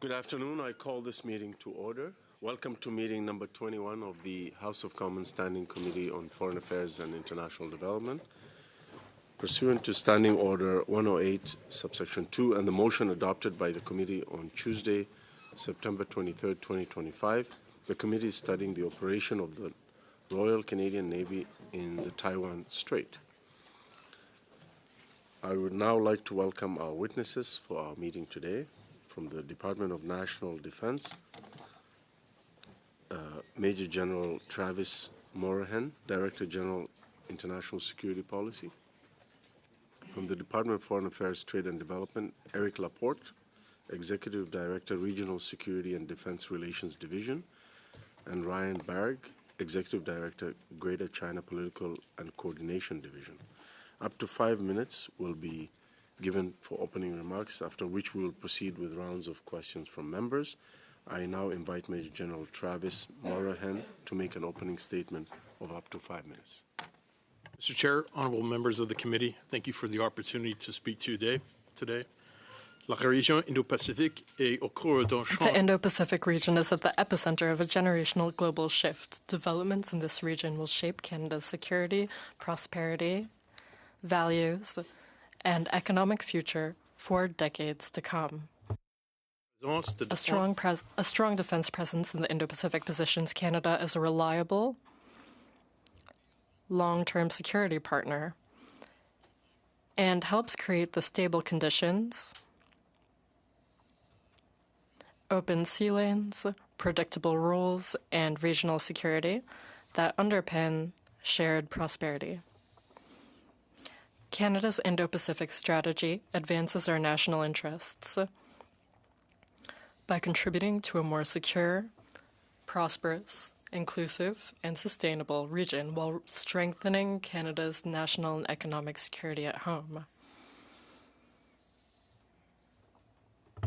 Good afternoon. I call this meeting to order. Welcome to meeting number 21 of the House of Commons Standing Committee on Foreign Affairs and International Development. Pursuant to Standing Order 108, subsection 2, and the motion adopted by the committee on Tuesday, September 23, 2025, the committee is studying the operation of the Royal Canadian Navy in the Taiwan Strait. I would now like to welcome our witnesses for our meeting today. From the Department of National Defense, Major General Travis Morahan, Director General, International Security Policy. From the Department of Foreign Affairs, Trade and Development, Eric Laporte, Executive Director, Regional Security and Defense Relations Division, and Ryan Barg, Executive Director, Greater China Political and Coordination Division. Up to 5 minutes will be given for opening remarks, after which we will proceed with rounds of questions from members. I now invite Major General Travis Morahan to make an opening statement of up to 5 minutes. Mr. Chair, honorable members of the committee, thank you for the opportunity to speak to you today. The Indo-Pacific region is at the epicenter of a generational global shift. Developments in this region will shape Canada's security, prosperity, values, and economic future for decades to come. A strong defense presence in the Indo-Pacific positions Canada as a reliable, long-term security partner and helps create the stable conditions, open sea lanes, predictable rules, and regional security that underpin shared prosperity. Canada's Indo-Pacific strategy advances our national interests by contributing to a more secure, prosperous, inclusive, and sustainable region while strengthening Canada's national and economic security at home. I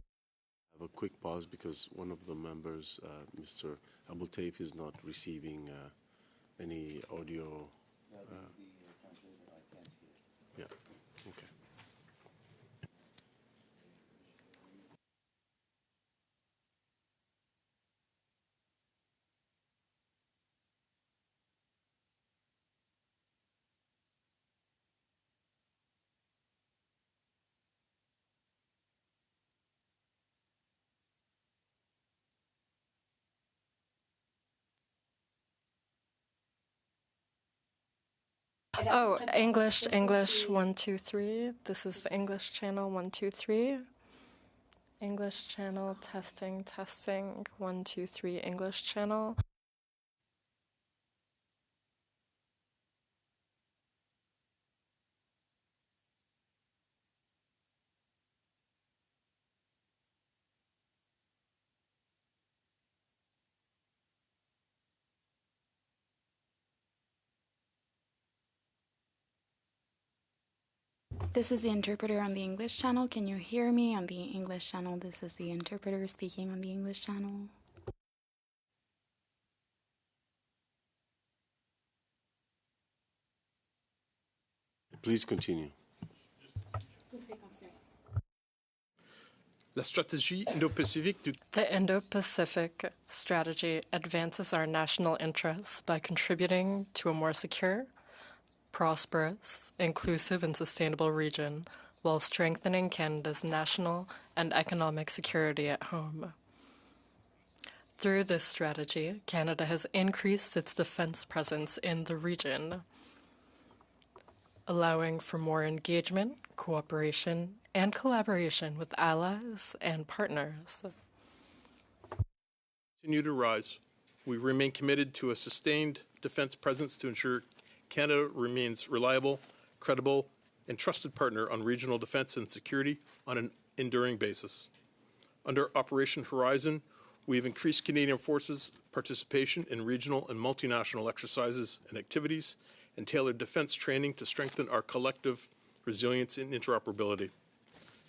have a quick pause because one of the members, Mr. Abul Taif, is not receiving any audio. Yeah, okay. Oh, English, 1, 2, 3. This is the English channel, 1, 2, 3. English channel, testing, 1, 2, 3, English channel. This is the interpreter on the English channel. Can you hear me on the English channel? This is the interpreter speaking on the English channel. Please continue. The Indo-Pacific strategy advances our national interests by contributing to a more secure, prosperous, inclusive, and sustainable region while strengthening Canada's national and economic security at home. Through this strategy, Canada has increased its defense presence in the region, allowing for more engagement, cooperation, and collaboration with allies and partners. Continue to rise. We remain committed to a sustained defense presence to ensure Canada remains reliable, credible, and trusted partner on regional defense and security on an enduring basis. Under Operation Horizon, we have increased Canadian Forces' participation in regional and multinational exercises and activities and tailored defense training to strengthen our collective resilience and interoperability.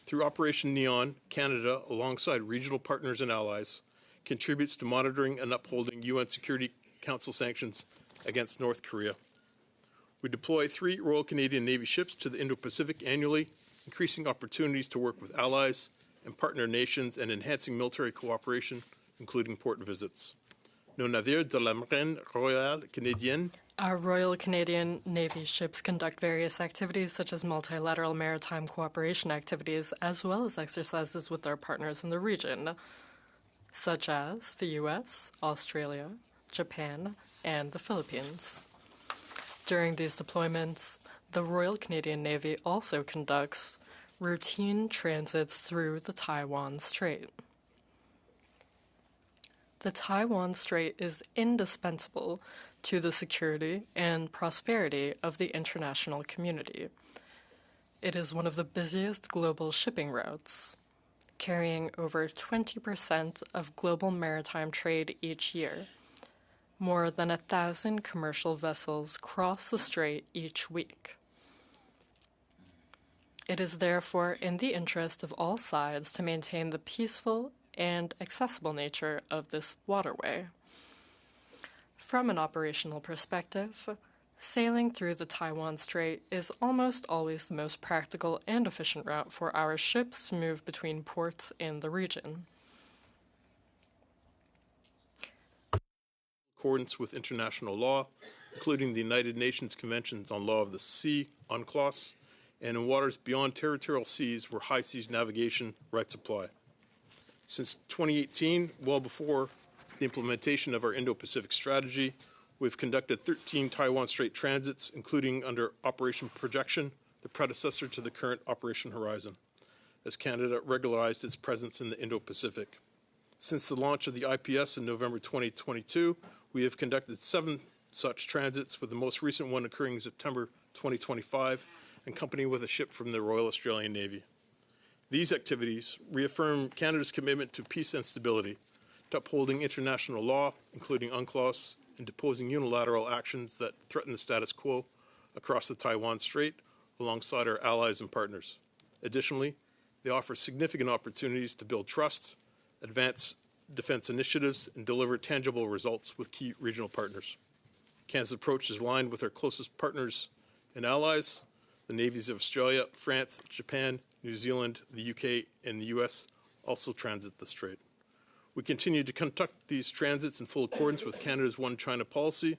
Through Operation Neon, Canada, alongside regional partners and allies, contributes to monitoring and upholding UN Security Council sanctions against North Korea. We deploy 3 Royal Canadian Navy ships to the Indo-Pacific annually, increasing opportunities to work with allies and partner nations and enhancing military cooperation, including port visits. Nos navires de la Marine Royale Canadienne. Our Royal Canadian Navy ships conduct various activities such as multilateral maritime cooperation activities, as well as exercises with our partners in the region, such as the U.S., Australia, Japan, and the Philippines. During these deployments, the Royal Canadian Navy also conducts routine transits through the Taiwan Strait. The Taiwan Strait is indispensable to the security and prosperity of the international community. It is one of the busiest global shipping routes, carrying over 20% of global maritime trade each year. More than 1,000 commercial vessels cross the strait each week. It is therefore in the interest of all sides to maintain the peaceful and accessible nature of this waterway. From an operational perspective, sailing through the Taiwan Strait is almost always the most practical and efficient route for our ships to move between ports in the region. In accordance with international law, including the United Nations Conventions on Law of the Sea, UNCLOS, and in waters beyond territorial seas where high seas navigation rights apply. Since 2018, well before the implementation of our Indo-Pacific strategy, we've conducted 13 Taiwan Strait transits, including under Operation Projection, the predecessor to the current Operation Horizon, as Canada regularized its presence in the Indo-Pacific. Since the launch of the IPS in November 2022, we have conducted 7 such transits, with the most recent one occurring in September 2025, accompanied with a ship from the Royal Australian Navy. These activities reaffirm Canada's commitment to peace and stability, to upholding international law, including UNCLOS, and deposing unilateral actions that threaten the status quo across the Taiwan Strait alongside our allies and partners. Additionally, they offer significant opportunities to build trust, advance defense initiatives, and deliver tangible results with key regional partners. Canada's approach is aligned with our closest partners and allies. The navies of Australia, France, Japan, New Zealand, the UK, and the US also transit the strait. We continue to conduct these transits in full accordance with Canada's One China policy.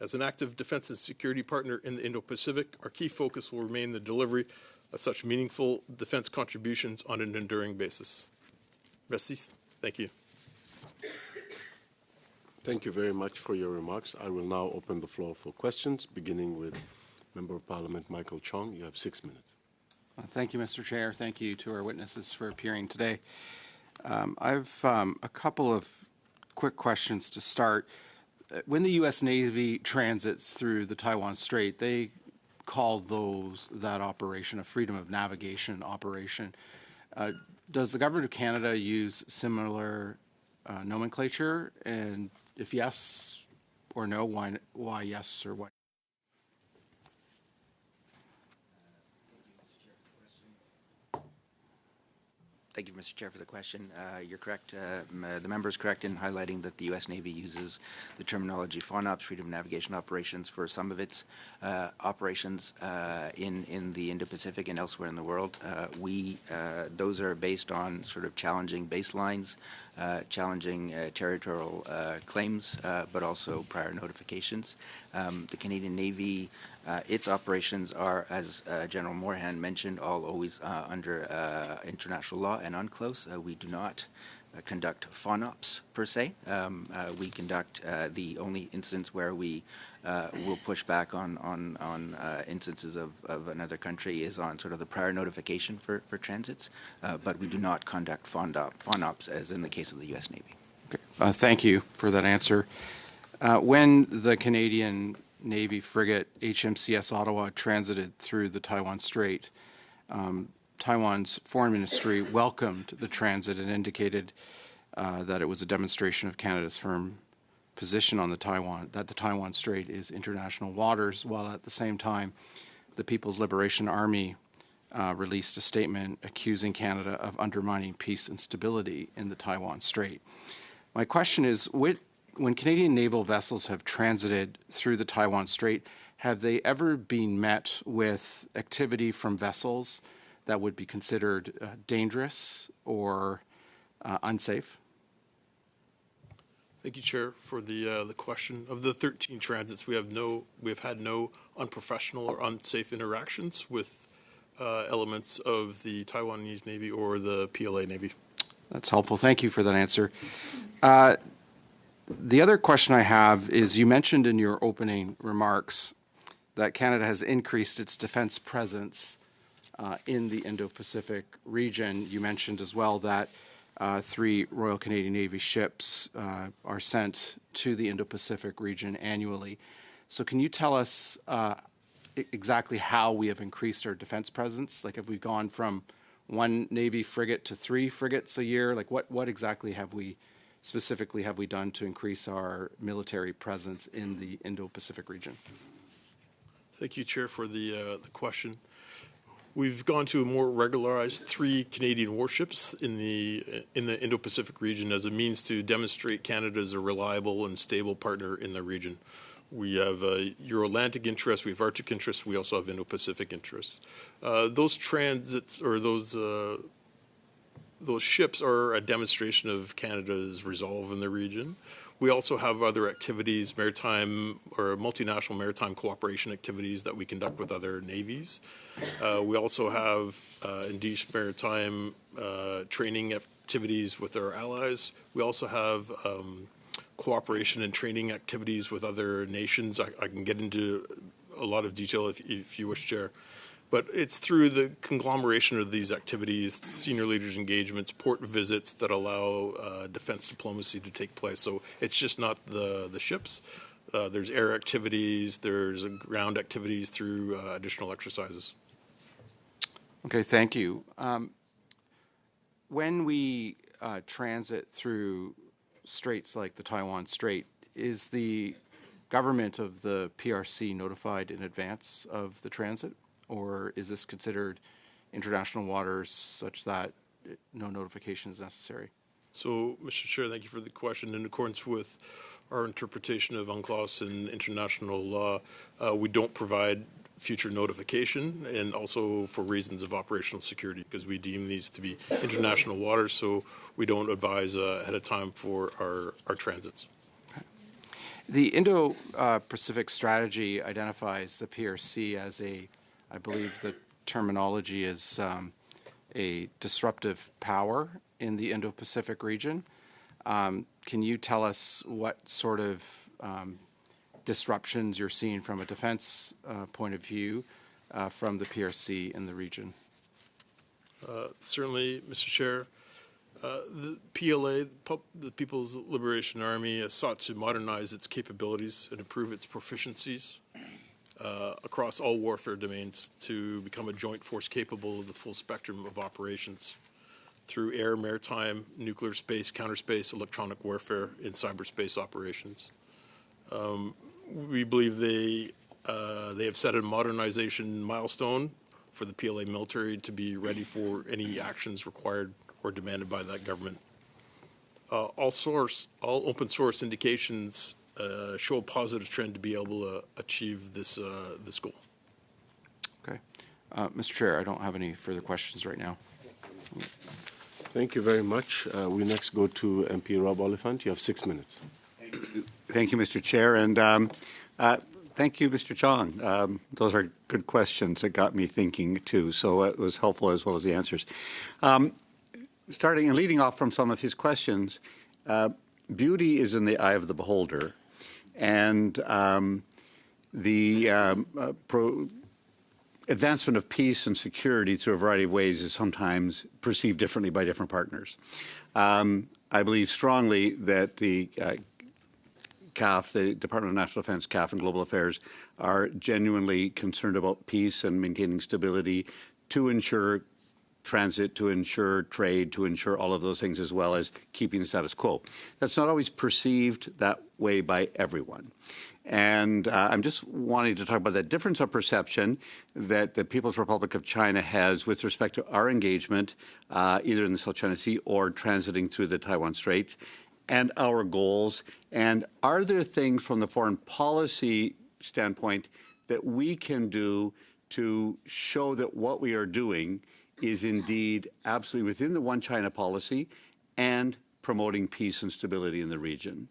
As an active defense and security partner in the Indo-Pacific, our key focus will remain the delivery of such meaningful defense contributions on an enduring basis. Merci. Thank you. Thank you very much for your remarks. I will now open the floor for questions, beginning with Member of Parliament Michael Chong. You have 6 minutes. Thank you, Mr. Chair. Thank you to our witnesses for appearing today. I've a couple of quick questions to start. When the U.S. Navy transits through the Taiwan Strait, they call that operation a freedom of navigation operation. Does the Government of Canada use similar nomenclature? And if yes or no, why yes or why? Thank you, Mr. Chair, for the question. You're correct. The member is correct in highlighting that the U.S. Navy uses the terminology FONOPS, Freedom of Navigation Operations, for some of its operations in the Indo-Pacific and elsewhere in the world. Those are based on sort of challenging baselines, challenging territorial claims, but also prior notifications. The Canadian Navy, its operations are, as General Moorhan mentioned, always under international law and UNCLOS. We do not conduct FONOPS per se. We conduct the only instance where we will push back on instances of another country is on sort of the prior notification for transits, but we do not conduct FONOPS as in the case of the U.S. Navy. Okay. Thank you for that answer. When the Canadian Navy frigate HMCS Ottawa transited through the Taiwan Strait, Taiwan's foreign ministry welcomed the transit and indicated that it was a demonstration of Canada's firm position on the Taiwan Strait is international waters, while at the same time the People's Liberation Army released a statement accusing Canada of undermining peace and stability in the Taiwan Strait. My question is, when Canadian naval vessels have transited through the Taiwan Strait, have they ever been met with activity from vessels that would be considered dangerous or unsafe? Thank you, Chair, for the question. Of the 13 transits, we have had no unprofessional or unsafe interactions with elements of the Taiwanese Navy or the PLA Navy. That's helpful. Thank you for that answer. The other question I have is, you mentioned in your opening remarks that Canada has increased its defense presence in the Indo-Pacific region. You mentioned as well that 3 Royal Canadian Navy ships are sent to the Indo-Pacific region annually. So can you tell us exactly how we have increased our defense presence? Like, have we gone from 1 Navy frigate to 3 frigates a year? Like, what exactly have we done to increase our military presence in the Indo-Pacific region? Thank you, Chair, for the question. We've gone to a more regularized 3 Canadian warships in the Indo-Pacific region as a means to demonstrate Canada as a reliable and stable partner in the region. We have Euro-Atlantic interests, we have Arctic interests, we also have Indo-Pacific interests. Those transits, or those ships, are a demonstration of Canada's resolve in the region. We also have other activities, maritime or multinational maritime cooperation activities that we conduct with other navies. We also have Indigenous maritime training activities with our allies. We also have cooperation and training activities with other nations. I can get into a lot of detail if you wish, Chair. But it's through the conglomeration of these activities, senior leaders' engagements, port visits, that allow defense diplomacy to take place. So it's just not the ships. There's air activities, there's ground activities through additional exercises. Okay, thank you. When we transit through straits like the Taiwan Strait, is the government of the PRC notified in advance of the transit? Or is this considered international waters such that no notification is necessary? So, Mr. Chair, thank you for the question. In accordance with our interpretation of UNCLOS and international law, we don't provide future notification, and also for reasons of operational security, because we deem these to be international waters, so we don't advise ahead of time for our transits. The Indo-Pacific strategy identifies the PRC as I believe the terminology is a disruptive power in the Indo-Pacific region. Can you tell us what sort of disruptions you're seeing from a defense point of view from the PRC in the region? Certainly, Mr. Chair. The PLA, the People's Liberation Army, has sought to modernize its capabilities and improve its proficiencies across all warfare domains to become a joint force capable of the full spectrum of operations through air, maritime, nuclear space, counterspace, electronic warfare, and cyberspace operations. We believe they have set a modernization milestone for the PLA military to be ready for any actions required or demanded by that government. All open source indications show a positive trend to be able to achieve this goal. Okay. Mr. Chair, I don't have any further questions right now. Thank you very much. We next go to MP Rob Oliphant. You have 6 minutes. Thank you, Mr. Chair, and thank you, Mr. Chong. Those are good questions that got me thinking, too, so it was helpful as well as the answers. Starting and leading off from some of his questions, beauty is in the eye of the beholder, and the advancement of peace and security through a variety of ways is sometimes perceived differently by different partners. I believe strongly that the CAF, the Department of National Defense, CAF and Global Affairs, are genuinely concerned about peace and maintaining stability to ensure transit, to ensure trade, to ensure all of those things, as well as keeping the status quo. That's not always perceived that way by everyone. And I'm just wanting to talk about that difference of perception that the People's Republic of China has with respect to our engagement, either in the South China Sea or transiting through the Taiwan Strait, and our goals. And are there things from the foreign policy standpoint that we can do to show that what we are doing is indeed absolutely within the One China policy and promoting peace and stability in the region.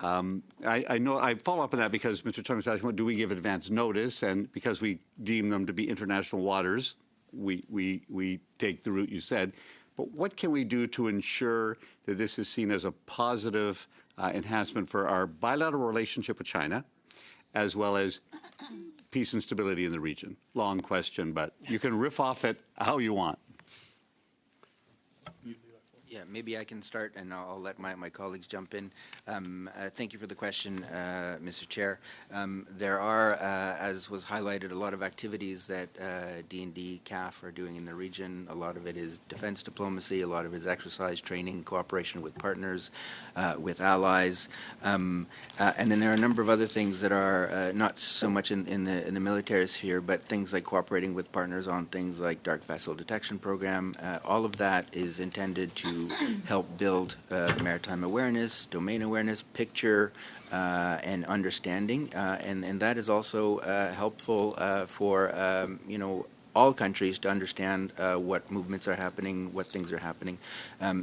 I know I follow up on that because Mr. Chung was asking, well, do we give advance notice? And because we deem them to be international waters, we take the route you said. But what can we do to ensure that this is seen as a positive enhancement for our bilateral relationship with China, as well as peace and stability in the region? Long question, but you can riff off it how you want. Yeah, maybe I can start, and I'll let my colleagues jump in. Thank you for the question, Mr. Chair. There are, as was highlighted, a lot of activities that D&D CAF are doing in the region. A lot of it is defense diplomacy. A lot of it is exercise training, cooperation with partners, with allies. And then there are a number of other things that are not so much in the military sphere, but things like cooperating with partners on things like dark vessel detection program. All of that is intended to help build maritime awareness, domain awareness, picture, and understanding, and that is also helpful for all countries to understand what movements are happening, what things are happening.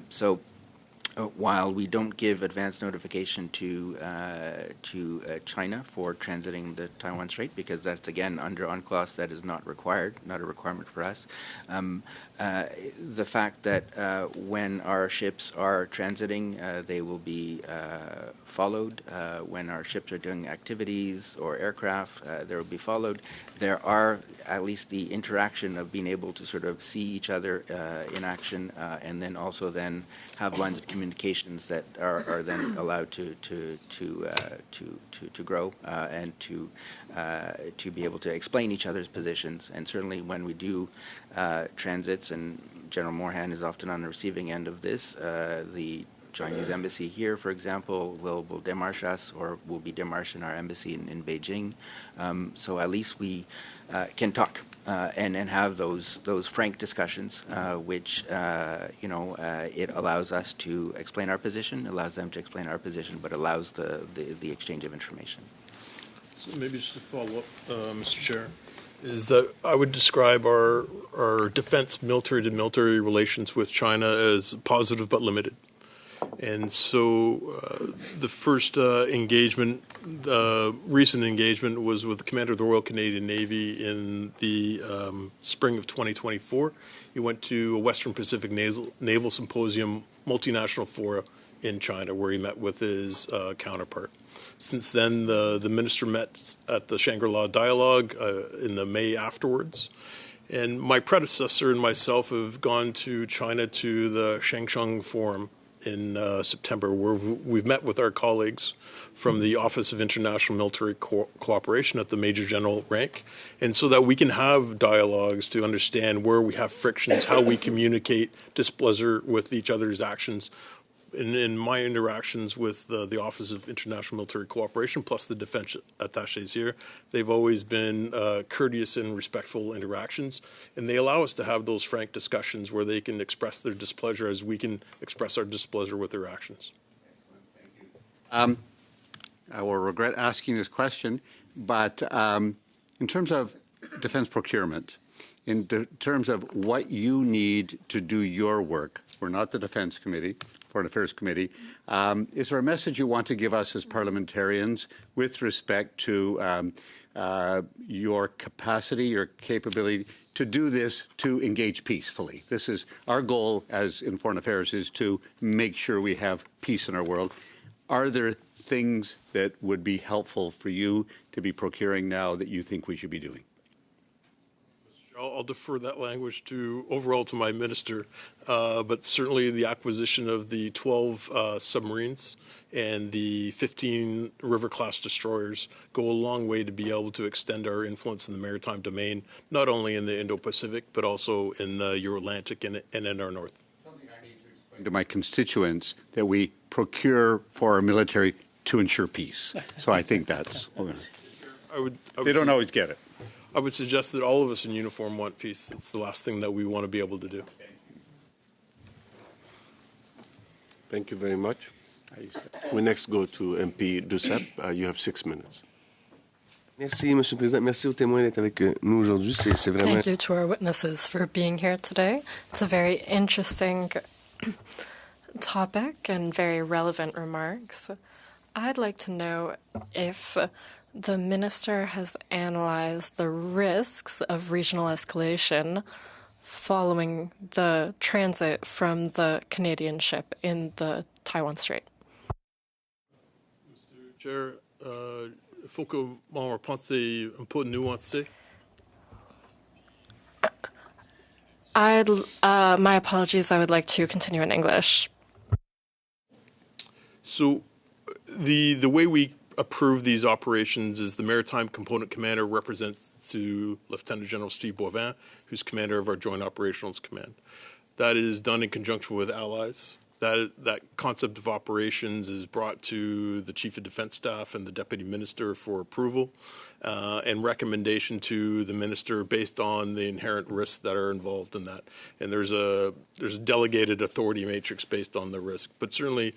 So while we don't give advance notification to China for transiting the Taiwan Strait, because that's again under UNCLOS, that is not required, not a requirement for us. The fact that when our ships are transiting, they will be followed. When our ships are doing activities or aircraft, they will be followed. There are at least the interaction of being able to sort of see each other in action, and then also then have lines of communications that are then allowed to grow and to be able to explain each other's positions. And certainly when we do transits, and General Moorhan is often on the receiving end of this, the Chinese embassy here, for example, will demarche us, or will be demarching our embassy in Beijing. So at least we can talk and have those frank discussions, which it allows us to explain our position, allows them to explain our position, but allows the exchange of information. So maybe just to follow up, Mr. Chair, is that I would describe our defense military-to-military relations with China as positive but limited. And so the first engagement, recent engagement, was with the Commander of the Royal Canadian Navy in the spring of 2024. He went to a Western Pacific Naval Symposium multinational fora in China, where he met with his counterpart. Since then, the minister met at the Shangri-La Dialogue in the May afterwards. And my predecessor and myself have gone to China to the Shangsheng Forum in September, where we've met with our colleagues from the Office of International Military Cooperation at the Major General rank, and so that we can have dialogues to understand where we have frictions, how we communicate displeasure with each other's actions. In my interactions with the Office of International Military Cooperation, plus the defense attaches here, they've always been courteous and respectful interactions, and they allow us to have those frank discussions where they can express their displeasure as we can express our displeasure with their actions. I will regret asking this question, but in terms of defense procurement, in terms of what you need to do your work, we're not the Defense Committee, Foreign Affairs Committee. Is there a message you want to give us as parliamentarians with respect to your capacity, your capability to do this, to engage peacefully? This is our goal as in Foreign Affairs, is to make sure we have peace in our world. Are there things that would be helpful for you to be procuring now that you think we should be doing? I'll defer that language overall to my minister, but certainly the acquisition of the 12 submarines and the 15 river-class destroyers go a long way to be able to extend our influence in the maritime domain, not only in the Indo-Pacific, but also in the Euro-Atlantic and in our north. Something I need to explain to my constituents, that we procure for our military to ensure peace. So I think that's... They don't always get it. I would suggest that all of us in uniform want peace. It's the last thing that we want to be able to do. Thank you very much. We next go to MP Duceppe. You have 6 minutes. Merci, Monsieur le Président. Merci aux témoins d'être avec nous aujourd'hui. C'est vraiment... Thank you to our witnesses for being here today. It's a very interesting topic and very relevant remarks. I'd like to know if the minister has analyzed the risks of regional escalation following the transit from the Canadian ship in the Taiwan Strait. Mr. Chair, il faut que mon réponse est un peu nuancée. My apologies, I would like to continue in English. So the way we approve these operations is the Maritime Component Commander represents to Lieutenant General Steve Boivin, who's commander of our Joint Operations Command. That is done in conjunction with allies. That concept of operations is brought to the Chief of Defense Staff and the Deputy Minister for approval and recommendation to the Minister based on the inherent risks that are involved in that. And there's a delegated authority matrix based on the risk. But certainly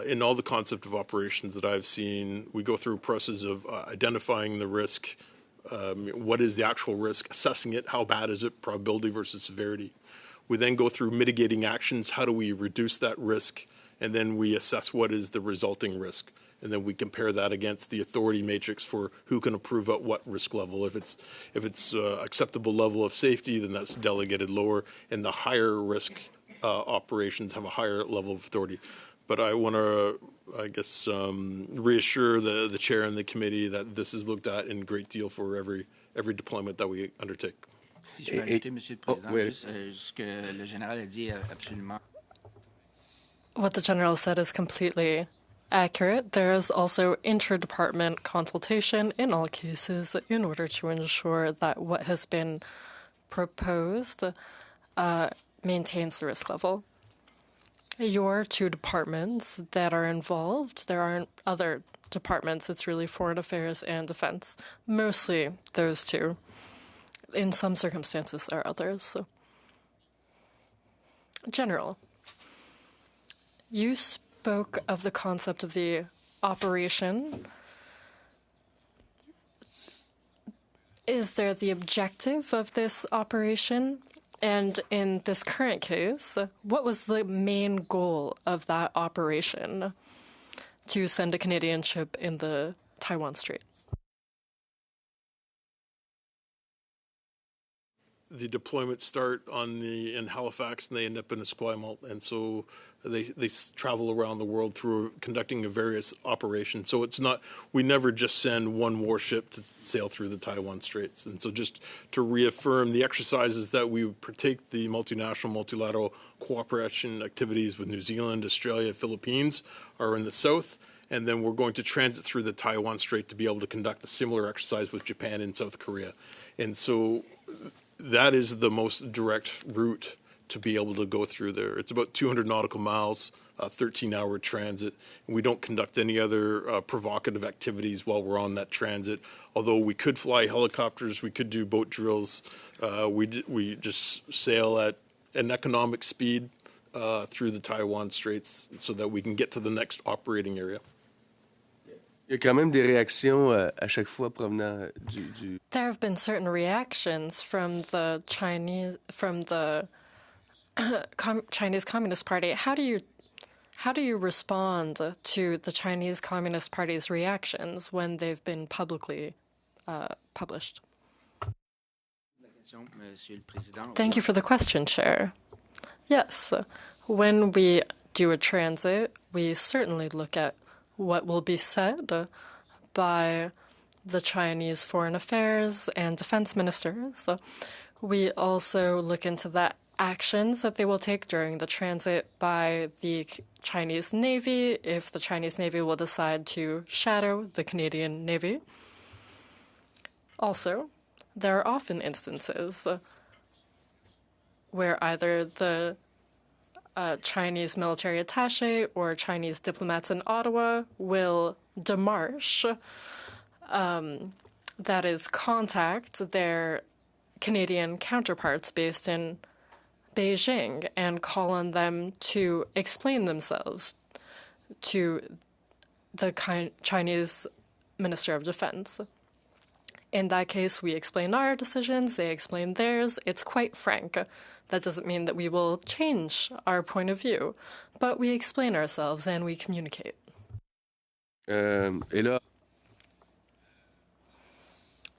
in all the concept of operations that I've seen, we go through a process of identifying the risk, what is the actual risk, assessing it, how bad is it, probability versus severity. We then go through mitigating actions. How do we reduce that risk? And then we assess what is the resulting risk. And then we compare that against the authority matrix for who can approve at what risk level. If it's acceptable level of safety, then that's delegated lower. And the higher risk operations have a higher level of authority. But I want to, reassure the chair and the committee that this is looked at in great deal for every deployment that we undertake. Si je peux ajouter, Monsieur le Président, juste ce que le général a dit absolument. What the general said is completely accurate. There is also interdepartment consultation in all cases in order to ensure that what has been proposed maintains the risk level. Your two departments that are involved, there aren't other departments. It's really foreign affairs and defense, mostly those two. In some circumstances, there are others. So. General, you spoke of the concept of the operation. Is there the objective of this operation? And in this current case, what was the main goal of that operation to send a Canadian ship in the Taiwan Strait? The deployments start in Halifax and they end up in Esquimalt, and so they travel around the world through conducting various operations. So it's not, we never just send one warship to sail through the Taiwan Straits. And so just to reaffirm the exercises that we partake the multinational, multilateral cooperation activities with New Zealand, Australia, Philippines are in the south. And then we're going to transit through the Taiwan Strait to be able to conduct a similar exercise with Japan and South Korea. And so that is the most direct route to be able to go through there. It's about 200 nautical miles, 13-hour transit. And we don't conduct any other provocative activities while we're on that transit. Although we could fly helicopters, we could do boat drills. We just sail at an economic speed through the Taiwan Straits so that we can get to the next operating area. Il y a quand même des réactions à chaque fois provenant du... There have been certain reactions from the Chinese Communist Party. How do you respond to the Chinese Communist Party's reactions when they've been publicly published? Thank you for the question, Chair. Yes, when we do a transit, we certainly look at what will be said by the Chinese foreign affairs and defense ministers. We also look into the actions that they will take during the transit by the Chinese Navy, if the Chinese Navy will decide to shadow the Canadian Navy. Also, there are often instances where either the Chinese military attaché or Chinese diplomats in Ottawa will démarche, that is, contact their Canadian counterparts based in Beijing and call on them to explain themselves to the Chinese Minister of Defense. In that case, we explain our decisions, they explain theirs. It's quite frank. That doesn't mean that we will change our point of view, but we explain ourselves and we communicate. Et là,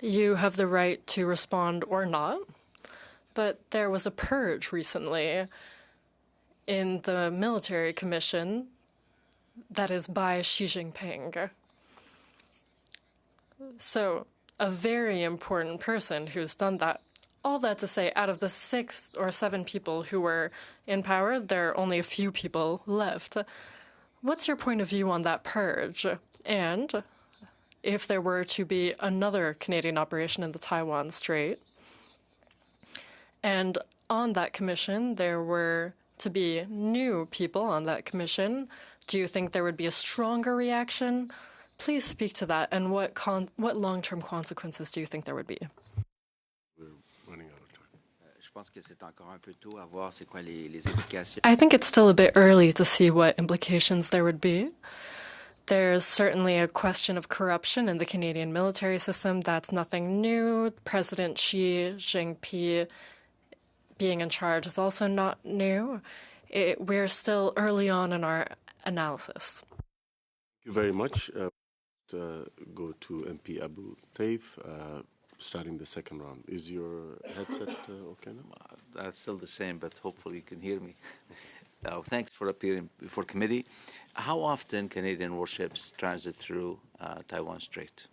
You have the right to respond or not, but there was a purge recently in the military commission that is by Xi Jinping. So, a very important person who's done that. All that to say, out of the 6 or 7 people who were in power, there are only a few people left. What's your point of view on that purge? And if there were to be another Canadian operation in the Taiwan Strait, and on that commission there were to be new people on that commission, do you think there would be a stronger reaction? Please speak to that, and what long-term consequences do you think there would be? We're running out of time. Je pense que c'est encore un peu tôt à voir c'est quoi les implications. I think it's still a bit early to see what implications there would be. There's certainly a question of corruption in the Canadian military system. That's nothing new. President Xi Jinping being in charge is also not new. We're still early on in our analysis. Thank you very much. Go to MP Abu Taif, starting the second round. Is your headset okay now? That's still the same, but hopefully you can hear me. Thanks for appearing before committee. How often Canadian warships transit through Taiwan Strait?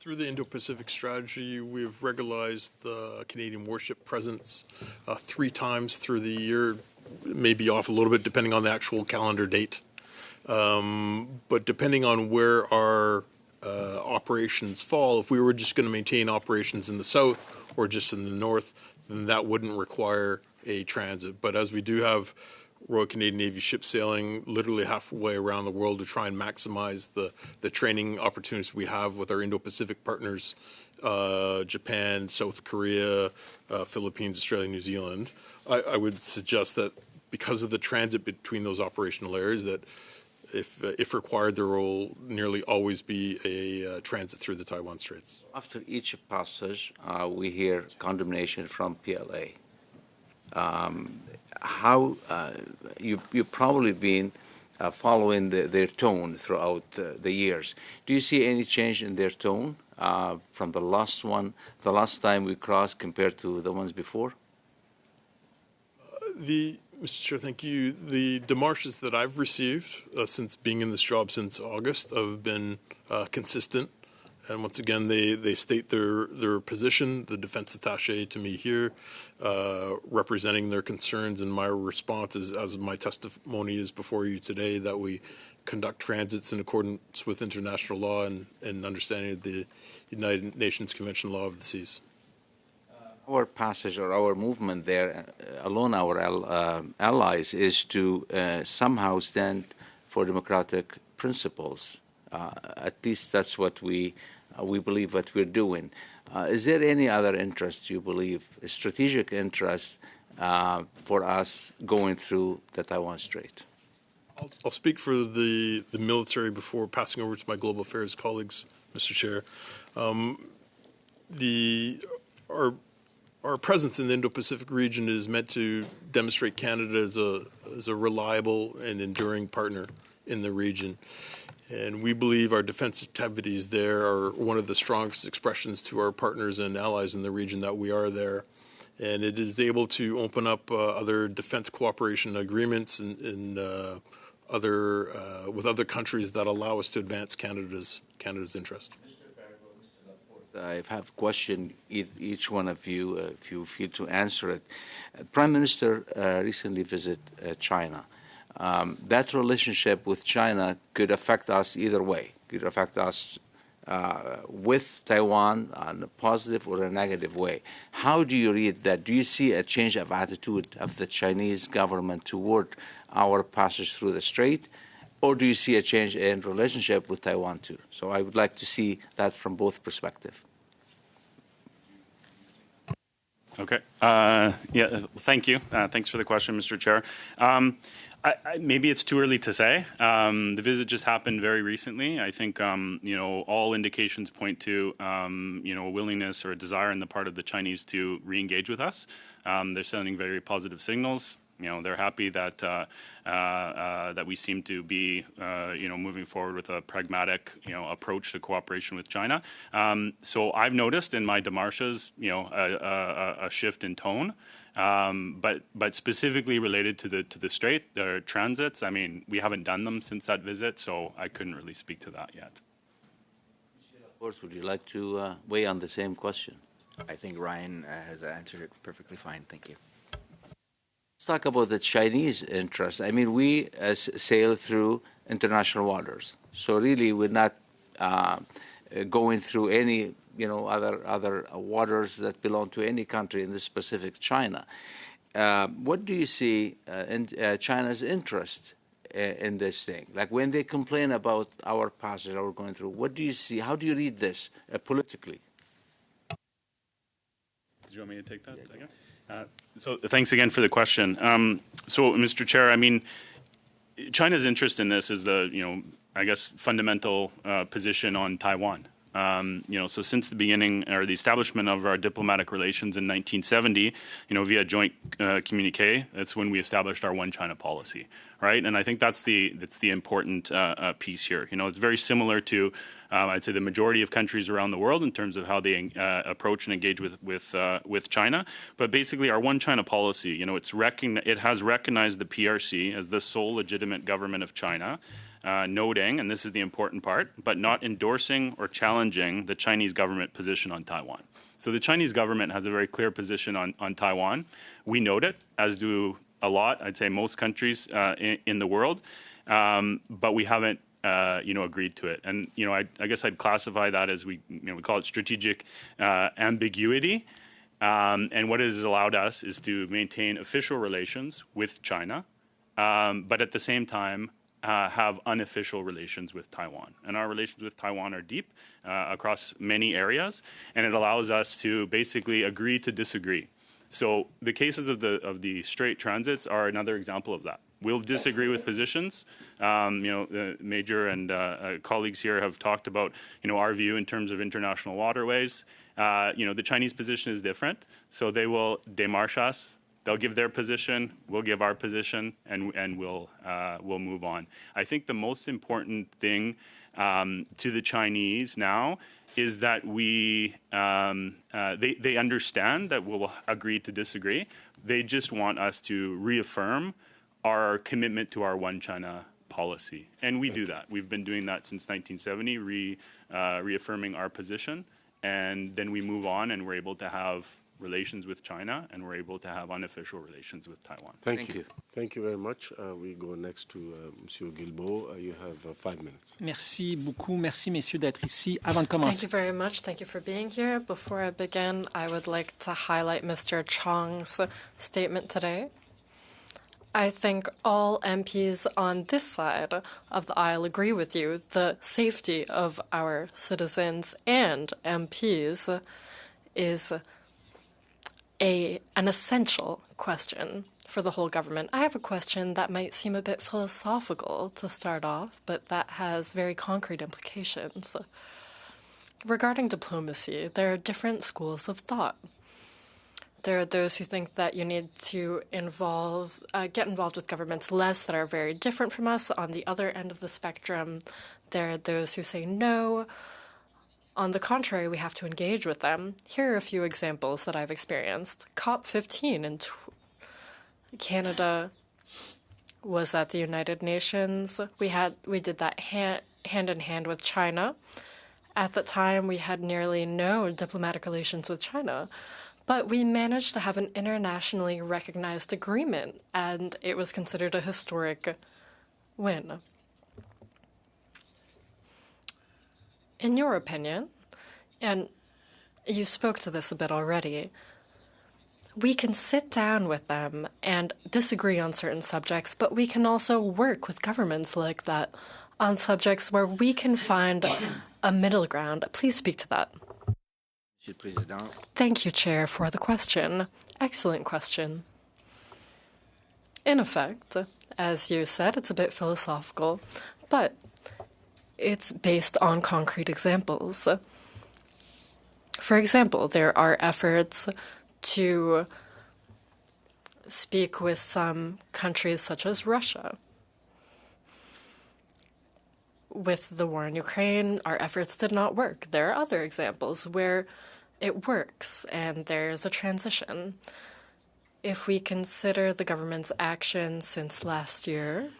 Through the Indo-Pacific strategy, we've regularized the Canadian warship presence 3 times through the year, maybe off a little bit depending on the actual calendar date. But depending on where our operations fall, if we were just going to maintain operations in the south or just in the north, then that wouldn't require a transit. But as we do have Royal Canadian Navy ships sailing literally halfway around the world to try and maximize the training opportunities we have with our Indo-Pacific partners, Japan, South Korea, Philippines, Australia, New Zealand, I would suggest that because of the transit between those operational areas, that if required, there will nearly always be a transit through the Taiwan Straits. After each passage, we hear condemnation from PLA. You've probably been following their tone throughout the years. Do you see any change in their tone from the last time we crossed compared to the ones before? Mr. Chair, thank you. The demarches that I've received since being in this job since August have been consistent. And once again, they state their position, the defense attaché to me here, representing their concerns, and my response is, as my testimony is before you today, that we conduct transits in accordance with international law and understanding of the United Nations Convention Law of the Seas. Our passage or our movement there, along our allies, is to somehow stand for democratic principles. At least that's what we believe what we're doing. Is there any other interest, you believe, a strategic interest for us going through the Taiwan Strait? I'll speak for the military before passing over to my global affairs colleagues, Mr. Chair. Our presence in the Indo-Pacific region is meant to demonstrate Canada as a reliable and enduring partner in the region. And we believe our defense activities there are one of the strongest expressions to our partners and allies in the region that we are there. And it is able to open up other defense cooperation agreements and with other countries that allow us to advance Canada's interest. I have a question, each one of you, if you feel to answer it. Prime Minister recently visited China. That relationship with China could affect us either way. Could affect us with Taiwan in a positive or a negative way. How do you read that? Do you see a change of attitude of the Chinese government toward our passage through the strait? Or do you see a change in relationship with Taiwan too? So I would like to see that from both perspectives. Okay. Thank you. Thanks for the question, Mr. Chair. Maybe it's too early to say. The visit just happened very recently. I think, all indications point to, a willingness or a desire on the part of the Chinese to re-engage with us. They're sending very positive signals. They're happy that that we seem to be, moving forward with a pragmatic, approach to cooperation with China. So I've noticed in my démarches, a shift in tone. But specifically related to the Strait, the transits, we haven't done them since that visit, so I couldn't really speak to that yet. Of course, would you like to weigh on the same question? I think Ryan has answered it perfectly fine. Thank you. Let's talk about the Chinese interest. We sail through international waters, so really we're not going through any other waters that belong to any country in the specific China. What do you see in China's interest in this thing? Like when they complain about our passage that we're going through, what do you see? How do you read this politically? Did you want me to take that? So thanks again for the question. So, Mr. Chair, China's interest in this is the, fundamental position on Taiwan. So since the beginning or the establishment of our diplomatic relations in 1970, via joint communique, that's when we established our one China policy, right? And I think that's the important piece here. It's very similar to, I'd say, the majority of countries around the world in terms of how they approach and engage with China. But basically, our one China policy, it has recognized the PRC as the sole legitimate government of China. Noting, and this is the important part, but not endorsing or challenging the Chinese government position on Taiwan. So the Chinese government has a very clear position on Taiwan. We note it, as do a lot, I'd say most countries in the world, but we haven't agreed to it. And, I guess I'd classify that as we call it strategic ambiguity. And what it has allowed us is to maintain official relations with China, but at the same time, have unofficial relations with Taiwan. And our relations with Taiwan are deep across many areas, and it allows us to basically agree to disagree. So the cases of the Strait transits are another example of that. We'll disagree with positions. The Major and colleagues here have talked about, our view in terms of international waterways. The Chinese position is different, so they will démarche us. They'll give their position, we'll give our position, and we'll move on. I think the most important thing to the Chinese now is that they understand that we'll agree to disagree. They just want us to reaffirm our commitment to our one China policy, and we do that. We've been doing that since 1970, reaffirming our position, and then we move on, and we're able to have relations with China, and we're able to have unofficial relations with Taiwan. Thank you. Thank you very much. We go next to Monsieur Guilbeault. You have 5 minutes. Merci beaucoup. Merci, messieurs, d'être ici. Avant de commencer. Thank you very much. Thank you for being here. Before I begin, I would like to highlight Mr. Chong's statement today. I think all MPs on this side of the aisle agree with you. The safety of our citizens and MPs is an essential question for the whole government. I have a question that might seem a bit philosophical to start off, but that has very concrete implications. Regarding diplomacy, there are different schools of thought. There are those who think that you need to get involved with governments less that are very different from us. On the other end of the spectrum, there are those who say no. On the contrary, we have to engage with them. Here are a few examples that I've experienced. COP15 in Canada was at the United Nations. We did that hand in hand with China. At the time, we had nearly no diplomatic relations with China, but we managed to have an internationally recognized agreement, and it was considered a historic win. In your opinion, and you spoke to this a bit already, we can sit down with them and disagree on certain subjects, but we can also work with governments like that on subjects where we can find a middle ground. Please speak to that. Monsieur le Président. Thank you, Chair, for the question. Excellent question. In effect, as you said, it's a bit philosophical, but it's based on concrete examples. For example, there are efforts to speak with some countries such as Russia. With the war in Ukraine, our efforts did not work. There are other examples where it works and there's a transition. If we consider the government's action since last year,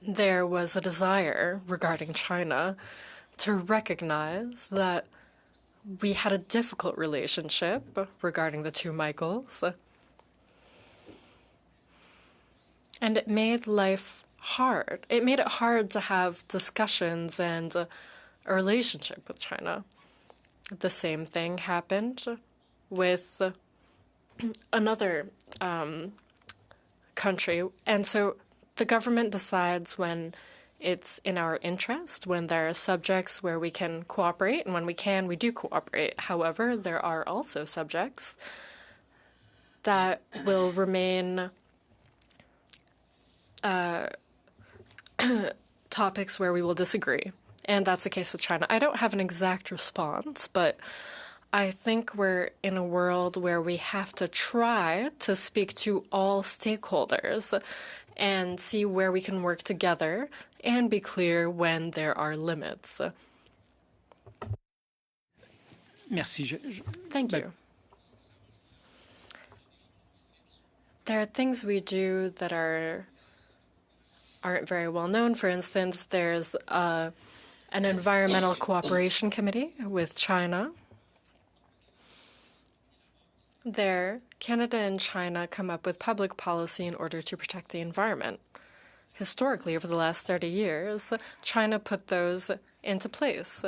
there was a desire regarding China to recognize that we had a difficult relationship regarding the two Michaels. And it made life hard. It made it hard to have discussions and a relationship with China. The same thing happened with another country. And so the government decides when it's in our interest, when there are subjects where we can cooperate, and when we can, we do cooperate. However, there are also subjects that will remain topics where we will disagree. And that's the case with China. I don't have an exact response, but I think we're in a world where we have to try to speak to all stakeholders and see where we can work together and be clear when there are limits. Merci. Thank you. There are things we do that aren't very well known. For instance, there's an environmental cooperation committee with China. There, Canada and China come up with public policy in order to protect the environment. Historically, over the last 30 years, China put those into place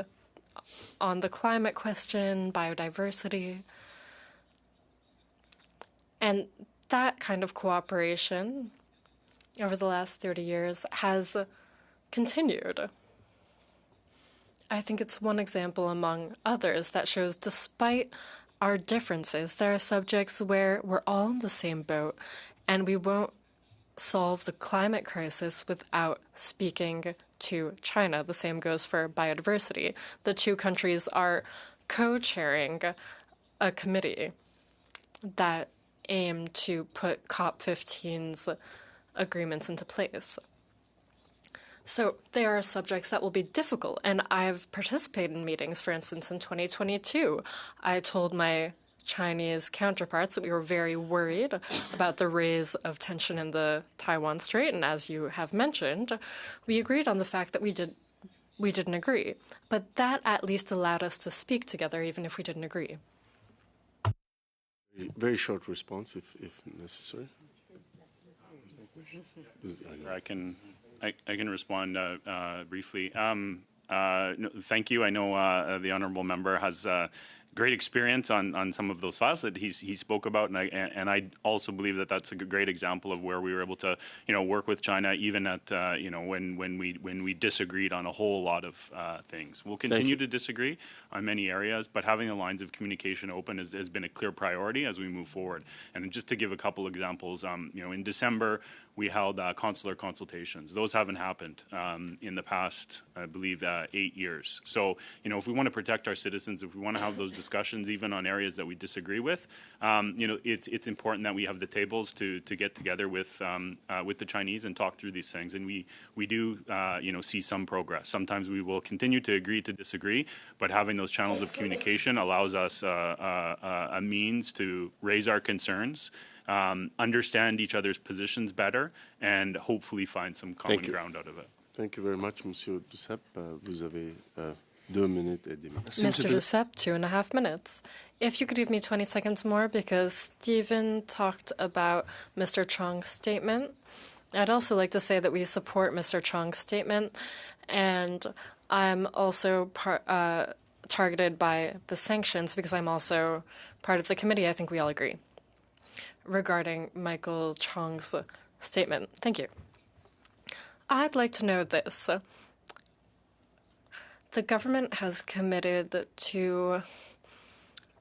on the climate question, biodiversity. And that kind of cooperation over the last 30 years has continued. I think it's one example among others that shows despite our differences, there are subjects where we're all in the same boat, and we won't solve the climate crisis without speaking to China. The same goes for biodiversity. The two countries are co-chairing a committee that aim to put COP15's agreements into place. So there are subjects that will be difficult, and I've participated in meetings. For instance, in 2022, I told my Chinese counterparts that we were very worried about the rise of tension in the Taiwan Strait, and as you have mentioned, we agreed on the fact that we didn't agree. But that at least allowed us to speak together, even if we didn't agree. Very short response, if necessary. I can respond briefly. No, thank you. I know the honourable member has great experience on some of those files that he spoke about, and I also believe that that's a great example of where we were able to work with China even at when we disagreed on a whole lot of things. We'll continue to disagree on many areas, but having the lines of communication open has been a clear priority as we move forward. And just to give a couple examples, in December we held consular consultations. Those haven't happened in the past, I believe, 8 years. So, if we want to protect our citizens, if we want to have those discussions, even on areas that we disagree with, it's important that we have the tables to get together with the Chinese and talk through these things. And we do, see some progress. Sometimes we will continue to agree to disagree, but having those channels of communication allows us a means to raise our concerns, understand each other's positions better, and hopefully find some common ground out of it. Thank you very much, Monsieur Duceppe. Vous avez 2 minutes et demi. Mr. Duceppe, 2.5 minutes. If you could give me 20 seconds more, because Stephen talked about Mr. Chong's statement. I'd also like to say that we support Mr. Chong's statement, and I'm also targeted by the sanctions because I'm also part of the committee. I think we all agree regarding Michael Chong's statement. Thank you. I'd like to know this. The government has committed to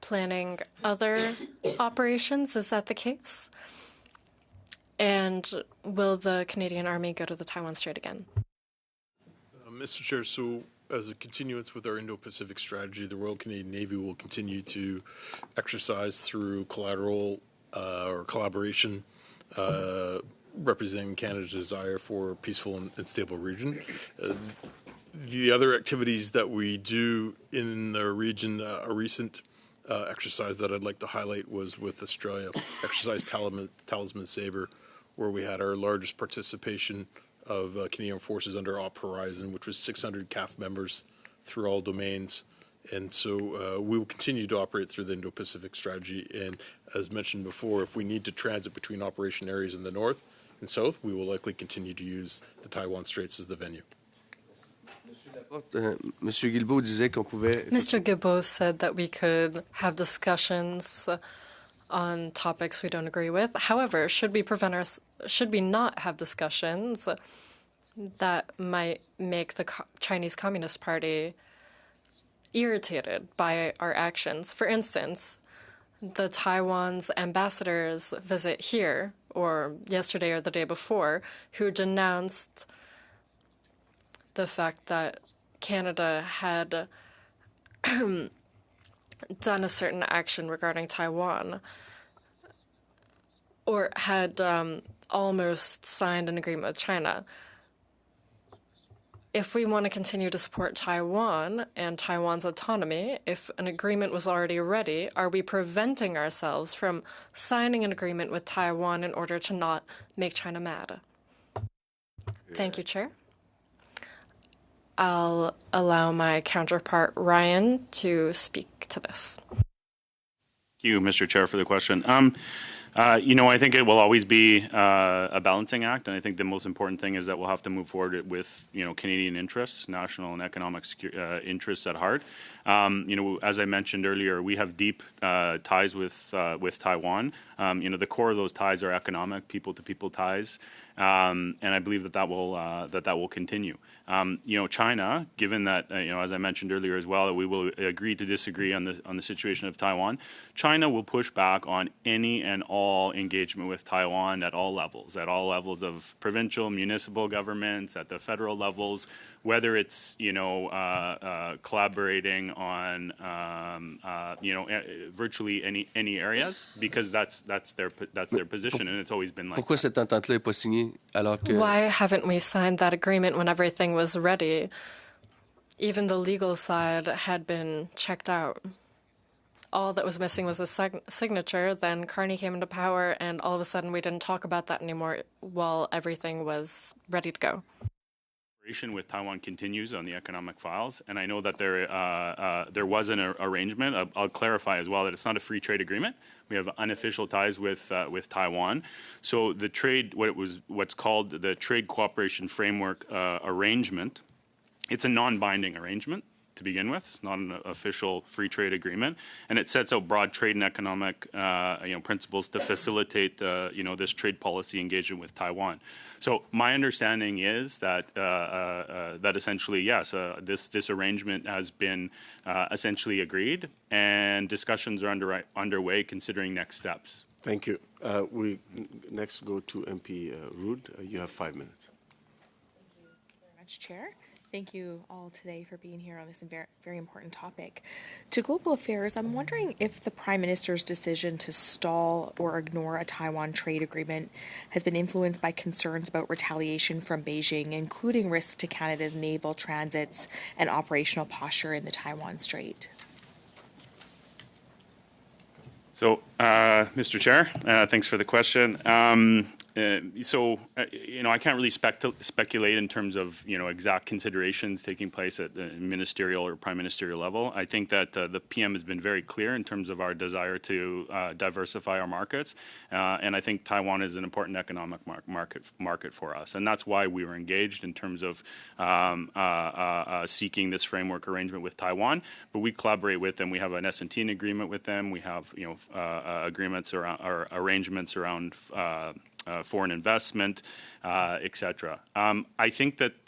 planning other operations. Is that the case? And will the Canadian Army go to the Taiwan Strait again? Mr. Chair, so as a continuance with our Indo-Pacific strategy, the Royal Canadian Navy will continue to exercise through collateral or collaboration representing Canada's desire for a peaceful and stable region. The other activities that we do in the region, a recent exercise that I'd like to highlight was with Australia, Exercise Talisman Sabre, where we had our largest participation of Canadian forces under Op Horizon, which was 600 CAF members through all domains. And so we will continue to operate through the Indo-Pacific strategy. And as mentioned before, if we need to transit between operation areas in the north and south, we will likely continue to use the Taiwan Straits as the venue. Monsieur Guilbeault disait qu'on pouvait... Mr. Guilbeault said that we could have discussions on topics we don't agree with. However, should we not have discussions that might make the Chinese Communist Party irritated by our actions? For instance, the Taiwan's ambassador's visit here, or yesterday or the day before, who denounced the fact that Canada had done a certain action regarding Taiwan, or had almost signed an agreement with China. If we want to continue to support Taiwan and Taiwan's autonomy, if an agreement was already ready, are we preventing ourselves from signing an agreement with Taiwan in order to not make China mad? Thank you, Chair. I'll allow my counterpart, Ryan, to speak to this. Thank you, Mr. Chair, for the question. I think it will always be a balancing act, and I think the most important thing is that we'll have to move forward with, Canadian interests, national and economic interests at heart. As I mentioned earlier, we have deep ties with Taiwan. The core of those ties are economic, people-to-people ties, and I believe that will continue. China, given that, as I mentioned earlier as well, that we will agree to disagree on the situation of Taiwan, China will push back on any and all engagement with Taiwan at all levels of provincial, municipal governments, at the federal levels, whether it's, collaborating on, virtually any areas, because that's their position, and it's always been like Pourquoi that. cette entente-là n'est pas signée alors que... Why haven't we signed that agreement when everything was ready? Even the legal side had been checked out. All that was missing was a signature. Then Carney came into power, and all of a sudden we didn't talk about that anymore while everything was ready to go. With Taiwan continues on the economic files, and I know that there was an arrangement. I'll clarify as well that it's not a free trade agreement. We have unofficial ties with Taiwan. So the trade, what's called the Trade Cooperation Framework Arrangement, it's a non-binding arrangement to begin with. It's not an official free trade agreement, and it sets out broad trade and economic principles to facilitate this trade policy engagement with Taiwan. So my understanding is that that essentially, yes, this arrangement has been essentially agreed, and discussions are underway considering next steps. Thank you. We next go to MP Rood. You have 5 minutes. Thank you very much, Chair. Thank you all today for being here on this very, very important topic. To global affairs, I'm wondering if the Prime Minister's decision to stall or ignore a Taiwan trade agreement has been influenced by concerns about retaliation from Beijing, including risks to Canada's naval transits and operational posture in the Taiwan Strait. So, Mr. Chair, thanks for the question. I can't really speculate in terms of, exact considerations taking place at the ministerial or prime ministerial level. I think that the PM has been very clear in terms of our desire to diversify our markets, and I think Taiwan is an important economic market for us, and that's why we were engaged in terms of seeking this framework arrangement with Taiwan. But we collaborate with them. We have an S&T agreement with them. We have, agreements around or arrangements around foreign investment, etc. I think that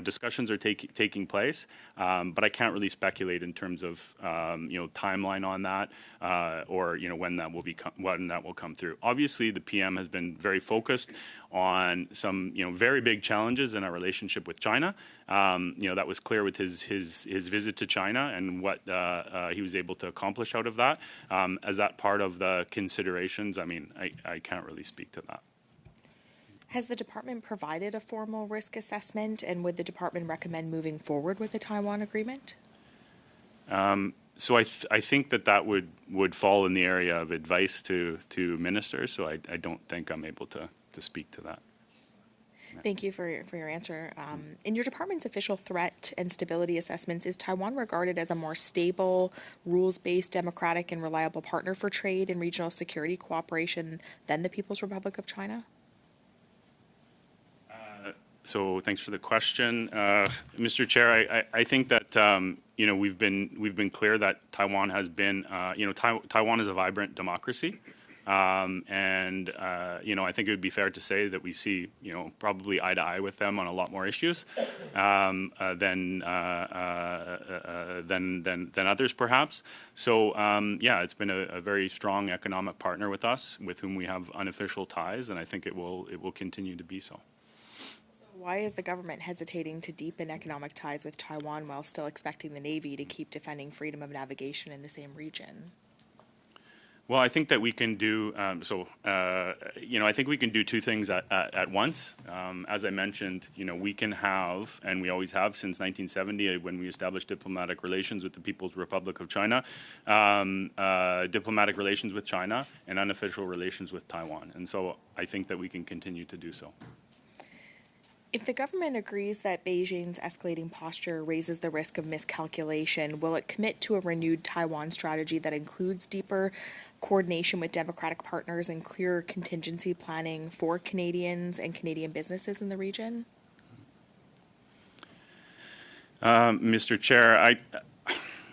discussions are taking place, but I can't really speculate in terms of timeline on that or when that will come through. Obviously, the PM has been very focused on some very big challenges in our relationship with China. That was clear with his visit to China and what he was able to accomplish out of that. As that part of the considerations, I can't really speak to that. Has the department provided a formal risk assessment, and would the department recommend moving forward with the Taiwan agreement? So I think that would fall in the area of advice to ministers. So I don't think I'm able to speak to that. Thank you for your answer. In your department's official threat and stability assessments, is Taiwan regarded as a more stable, rules-based, democratic, and reliable partner for trade and regional security cooperation than the People's Republic of China? So thanks for the question, Mr. Chair. I think that we've been clear that Taiwan has been Taiwan is a vibrant democracy. I think it would be fair to say that we see, probably eye to eye with them on a lot more issues than others, perhaps. So, it's been a very strong economic partner with us, with whom we have unofficial ties, and I think it will continue to be so. Why is the government hesitating to deepen economic ties with Taiwan while still expecting the Navy to keep defending freedom of navigation in the same region? Well, I think that we can do I think we can do two things at once. As I mentioned, we can have, and we always have since 1970, when we established diplomatic relations with the People's Republic of China, diplomatic relations with China and unofficial relations with Taiwan. And so I think that we can continue to do so. If the government agrees that Beijing's escalating posture raises the risk of miscalculation, will it commit to a renewed Taiwan strategy that includes deeper coordination with democratic partners and clearer contingency planning for Canadians and Canadian businesses in the region? Mr. Chair,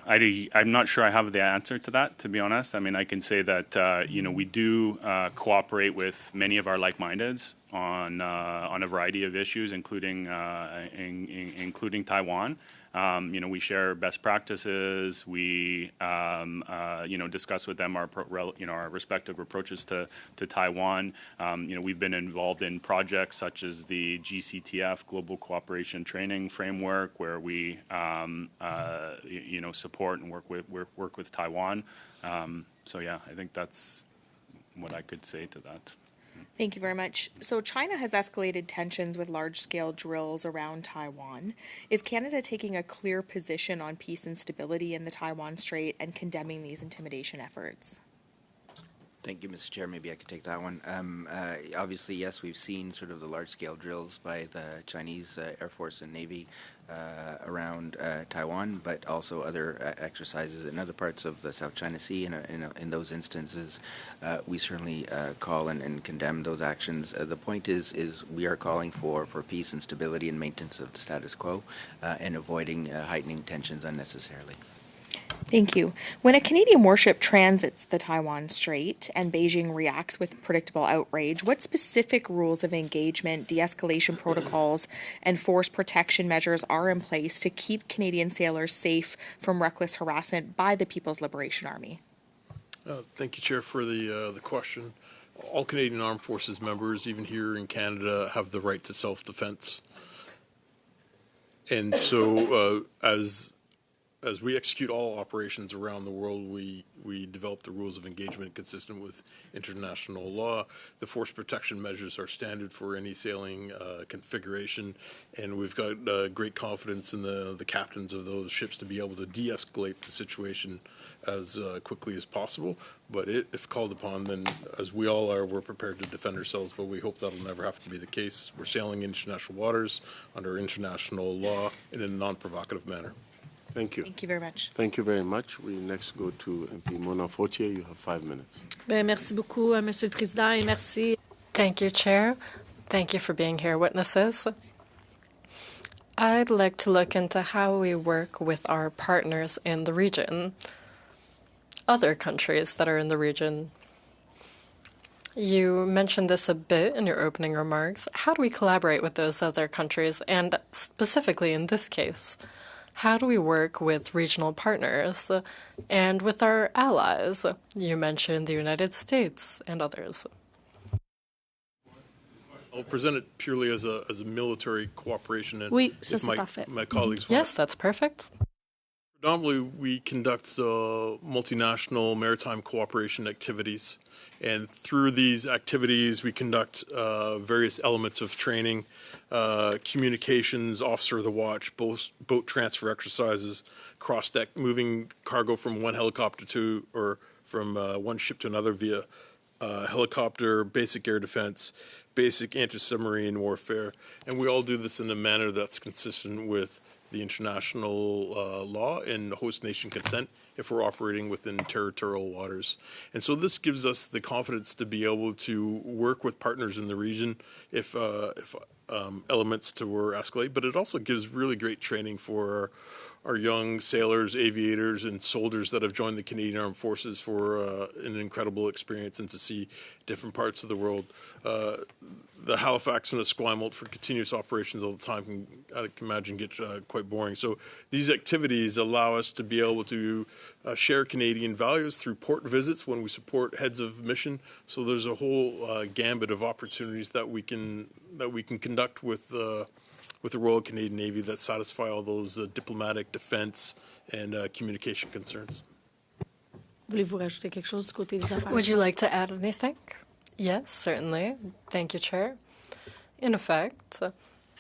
I'm not sure I have the answer to that, to be honest. I can say that, we do cooperate with many of our like-mindeds on a variety of issues, including Taiwan. We share best practices. We discuss with them our respective approaches to Taiwan. We've been involved in projects such as the GCTF Global Cooperation Training Framework, where we support and work with Taiwan. I think that's what I could say to that. Thank you very much. So China has escalated tensions with large-scale drills around Taiwan. Is Canada taking a clear position on peace and stability in the Taiwan Strait and condemning these intimidation efforts? Thank you, Mr. Chair. Maybe I could take that one. Obviously, yes, we've seen sort of the large-scale drills by the Chinese Air Force and Navy around Taiwan, but also other exercises in other parts of the South China Sea. In those instances, we certainly call and condemn those actions. The point is we are calling for peace and stability and maintenance of the status quo and avoiding heightening tensions unnecessarily. Thank you. When a Canadian warship transits the Taiwan Strait and Beijing reacts with predictable outrage, what specific rules of engagement, de-escalation protocols, and force protection measures are in place to keep Canadian sailors safe from reckless harassment by the People's Liberation Army? Thank you, Chair, for the question. All Canadian Armed Forces members, even here in Canada, have the right to self-defense. And so as we execute all operations around the world, we develop the rules of engagement consistent with international law. The force protection measures are standard for any sailing configuration, and we've got great confidence in the captains of those ships to be able to de-escalate the situation as quickly as possible. But if called upon, then as we all are, we're prepared to defend ourselves, but we hope that'll never have to be the case. We're sailing international waters under international law in a non-provocative manner. Thank you. Thank you very much. Thank you very much. We next go to MP Mona Fortier. You have 5 minutes. Merci beaucoup, Monsieur le Président, et merci. Thank you, Chair. Thank you for being here, witnesses. I'd like to look into how we work with our partners in the region, other countries that are in the region. You mentioned this a bit in your opening remarks. How do we collaborate with those other countries? And specifically in this case, how do we work with regional partners and with our allies? You mentioned the United States and others. I'll present it purely as a military cooperation. And Oui, ça if c'est parfait. my colleagues Yes, that's perfect. Predominantly, we conduct multinational maritime cooperation activities. And through these activities, we conduct various elements of training, communications, officer of the watch, boat transfer exercises, cross-deck, moving cargo from one helicopter to, or from one ship to another via helicopter, basic air defense, basic anti-submarine warfare. And we all do this in a manner that's consistent with the international law and host nation consent if we're operating within territorial waters. And so this gives us the confidence to be able to work with partners in the region if elements were escalate, but it also gives really great training for our young sailors, aviators, and soldiers that have joined the Canadian Armed Forces for an incredible experience and to see different parts of the world. The Halifax and Esquimalt for continuous operations all the time I can imagine get quite boring. So these activities allow us to be able to share Canadian values through port visits when we support heads of mission. So there's a whole gambit of opportunities that we can conduct with the Royal Canadian Navy that satisfy all those diplomatic, defense, and communication concerns. Voulez-vous rajouter quelque chose du côté des affaires? Would you like to add anything? Yes, certainly. Thank you, Chair. In effect,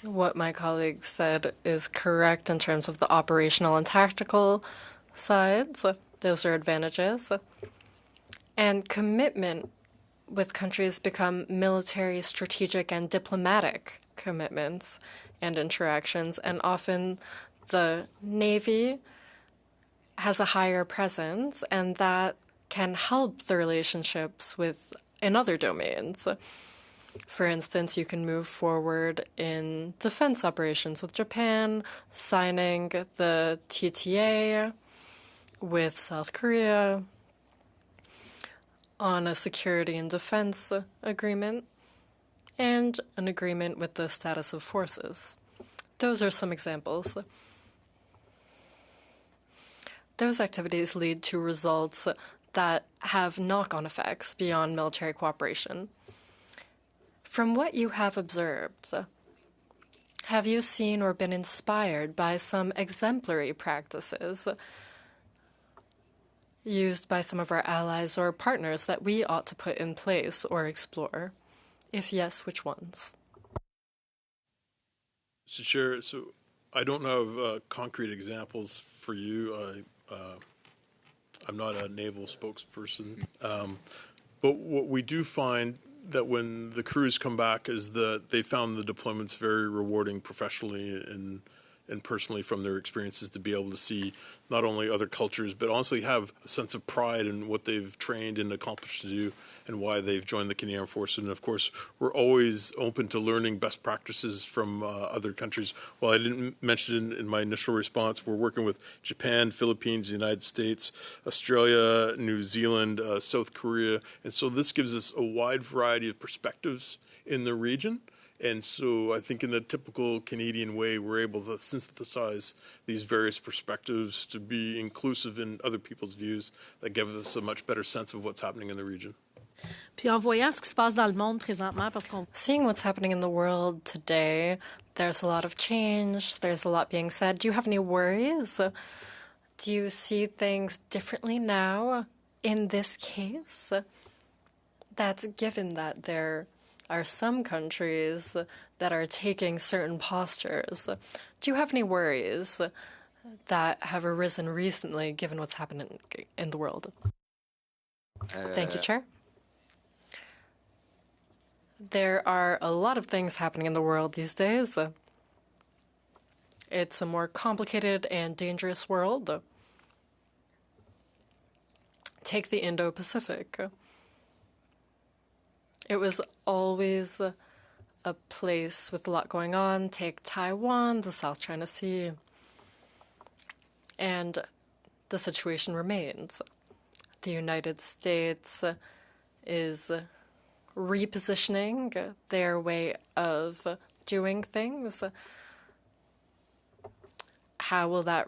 what my colleague said is correct in terms of the operational and tactical sides. Those are advantages. And commitment with countries become military, strategic, and diplomatic commitments and interactions. And often the Navy has a higher presence, and that can help the relationships in other domains. For instance, you can move forward in defense operations with Japan, signing the TTA with South Korea on a security and defense agreement, and an agreement with the status of forces. Those are some examples. Those activities lead to results that have knock-on effects beyond military cooperation. From what you have observed, have you seen or been inspired by some exemplary practices used by some of our allies or partners that we ought to put in place or explore? If yes, which ones? Mr. Chair, so I don't have concrete examples for you. I'm not a naval spokesperson. But what we do find that when the crews come back is that they found the deployments very rewarding professionally and personally from their experiences to be able to see not only other cultures, but honestly have a sense of pride in what they've trained and accomplished to do and why they've joined the Canadian Armed Forces. And of course, we're always open to learning best practices from other countries. While I didn't mention in my initial response, we're working with Japan, Philippines, the United States, Australia, New Zealand, South Korea. And so this gives us a wide variety of perspectives in the region. And so I think in the typical Canadian way, we're able to synthesize these various perspectives to be inclusive in other people's views that give us a much better sense of what's happening in the region. Puis en voyant ce qui se passe dans le monde présentement, parce qu'on... Seeing what's happening in the world today, there's a lot of change, there's a lot being said. Do you have any worries? Do you see things differently now in this case? That's given that there are some countries that are taking certain postures. Do you have any worries that have arisen recently given what's happening in the world? Thank you, Chair. There are a lot of things happening in the world these days. It's a more complicated and dangerous world. Take the Indo-Pacific. It was always a place with a lot going on. Take Taiwan, the South China Sea. And the situation remains. The United States is repositioning their way of doing things, how will that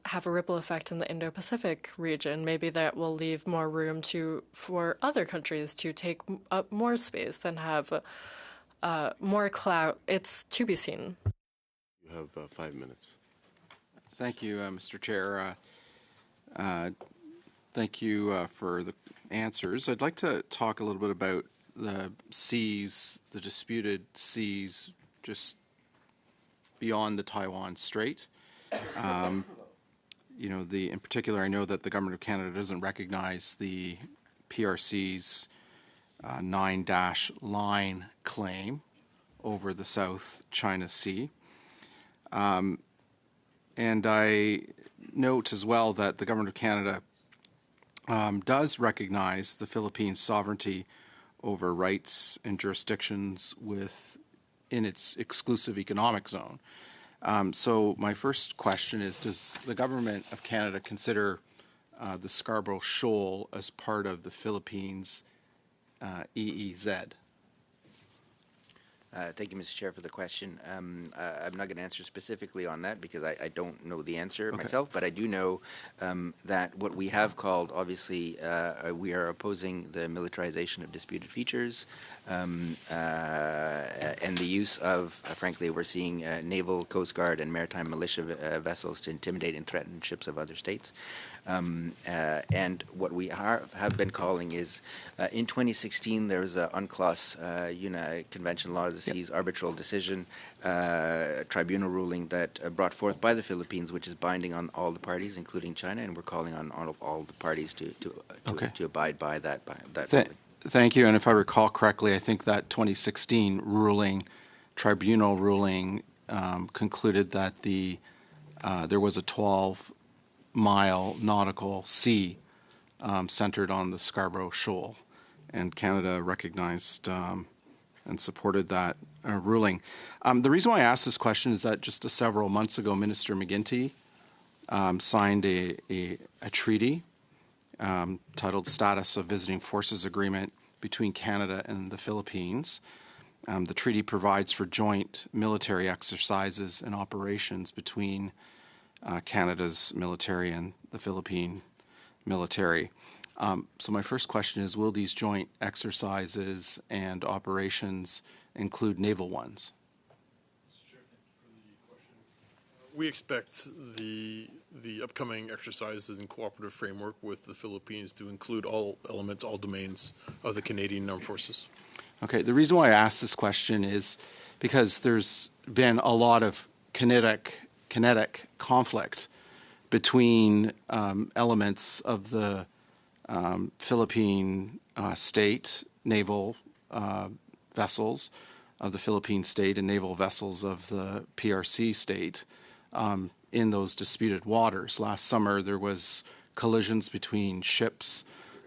have a ripple effect in the Indo-Pacific region? Maybe that will leave more room for other countries to take up more space and have more clout. It's to be seen. You have 5 minutes. Thank you, Mr. Chair. Thank you for the answers. I'd like to talk a little bit about the seas, the disputed seas just beyond the Taiwan Strait. In particular, I know that the Government of Canada doesn't recognize the PRC's 9-line claim over the South China Sea. And I note as well that the Government of Canada does recognize the Philippines' sovereignty over rights and jurisdictions in its exclusive economic zone. So my first question is, does the Government of Canada consider the Scarborough Shoal as part of the Philippines' EEZ? Thank you, Mr. Chair, for the question. I'm not going to answer specifically on that because I don't know the answer myself, but I do know that what we have called, obviously, we are opposing the militarization of disputed features and the use of, frankly, we're seeing naval, Coast Guard, and maritime militia vessels to intimidate and threaten ships of other states. And what we have been calling is, in 2016, there was an UNCLOS Convention Law of the Seas arbitral decision tribunal ruling that brought forth by the Philippines, which is binding on all the parties, including China, and we're calling on all the parties to abide by that ruling. Thank you. And if I recall correctly, I think that 2016 tribunal ruling concluded that there was a 12-mile nautical sea centered on the Scarborough Shoal, and Canada recognized and supported that ruling. The reason why I asked this question is that just several months ago, Minister McGuinty signed a treaty titled Status of Visiting Forces Agreement between Canada and the Philippines. The treaty provides for joint military exercises and operations between Canada's military and the Philippine military. So my first question is, will these joint exercises and operations include naval ones? We expect the upcoming exercises and cooperative framework with the Philippines to include all elements, all domains of the Canadian Armed Forces. Okay, the reason why I asked this question is because there's been a lot of kinetic conflict between elements of the Philippine state naval vessels of the Philippine state and naval vessels of the PRC state in those disputed waters. Last summer, there was collisions between ships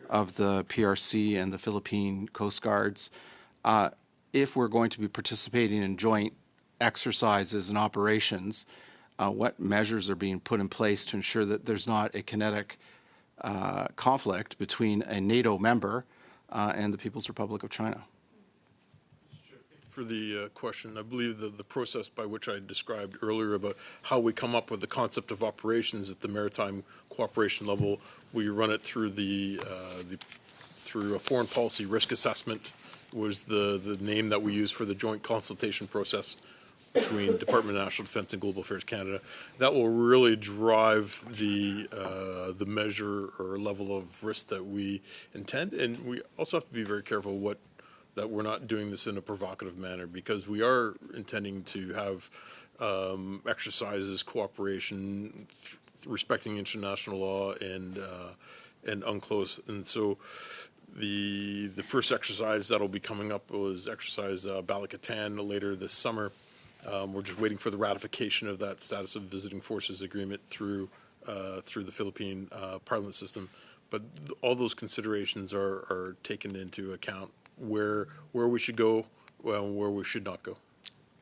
of the PRC and the Philippine Coast Guards. If we're going to be participating in joint exercises and operations, what measures are being put in place to ensure that there's not a kinetic conflict between a NATO member and the People's Republic of China? For the question, I believe the process by which I described earlier about how we come up with the concept of operations at the maritime cooperation level, we run it through through a foreign policy risk assessment was the name that we use for the joint consultation process between Department of National Defence and Global Affairs Canada. That will really drive the measure or level of risk that we intend, and we also have to be very careful that we're not doing this in a provocative manner, because we are intending to have exercises, cooperation, respecting international law and UNCLOS. And so the first exercise that'll be coming up was exercise Balikatan later this summer. We're just waiting for the ratification of that status of visiting forces agreement through the Philippine parliament system. But all those considerations are taken into account, where we should go and where we should not go.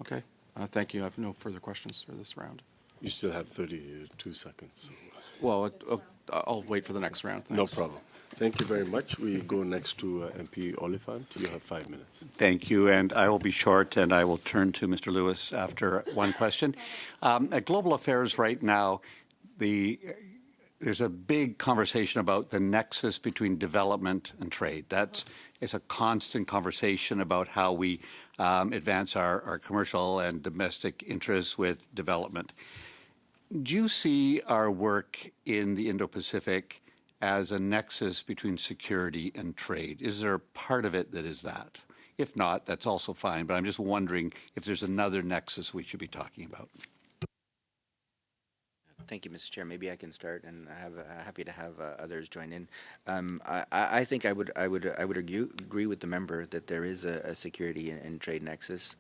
Okay. Thank you. I have no further questions for this round. You still have 32 seconds. Well, I'll wait for the next round. No Thanks. problem. Thank you very much. We go next to MP Oliphant. You have 5 minutes. Thank you, and I will be short, and I will turn to Mr. Lewis after one question. At Global Affairs right now, there's a big conversation about the nexus between development and trade. It's a constant conversation about how we advance our commercial and domestic interests with development. Do you see our work in the Indo-Pacific as a nexus between security and trade? Is there a part of it that is that? If not, that's also fine, but I'm just wondering if there's another nexus we should be talking about. Thank you, Mr. Chair. Maybe I can start, and happy to have others join in. I think I would agree with the member that there is a security and trade nexus.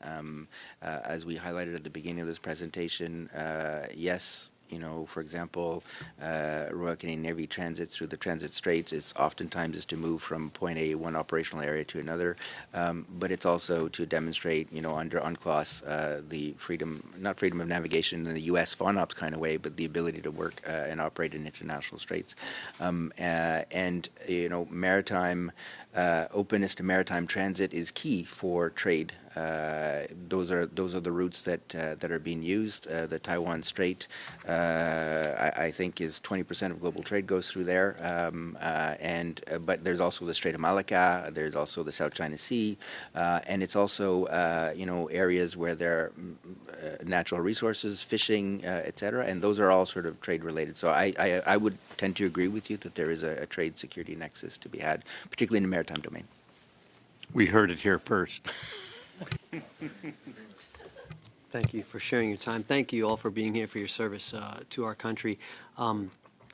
As we highlighted at the beginning of this presentation, yes. For example, Royal Canadian Navy transits through the transit straits. It's oftentimes to move from point A, one operational area, to another, but it's also to demonstrate, under UNCLOS, the not freedom of navigation in the U.S. FONOPS kind of way, but the ability to work and operate in international straits. Maritime openness to maritime transit is key for trade. Those are the routes that are being used. The Taiwan Strait, I think, is 20% of global trade goes through there. But there's also the Strait of Malacca. There's also the South China Sea, and it's also areas where there are natural resources, fishing, etc. And those are all sort of trade related. So I would tend to agree with you that there is a trade security nexus to be had, particularly in the maritime domain. We heard it here first. Thank you for sharing your time. Thank you all for being here, for your service to our country.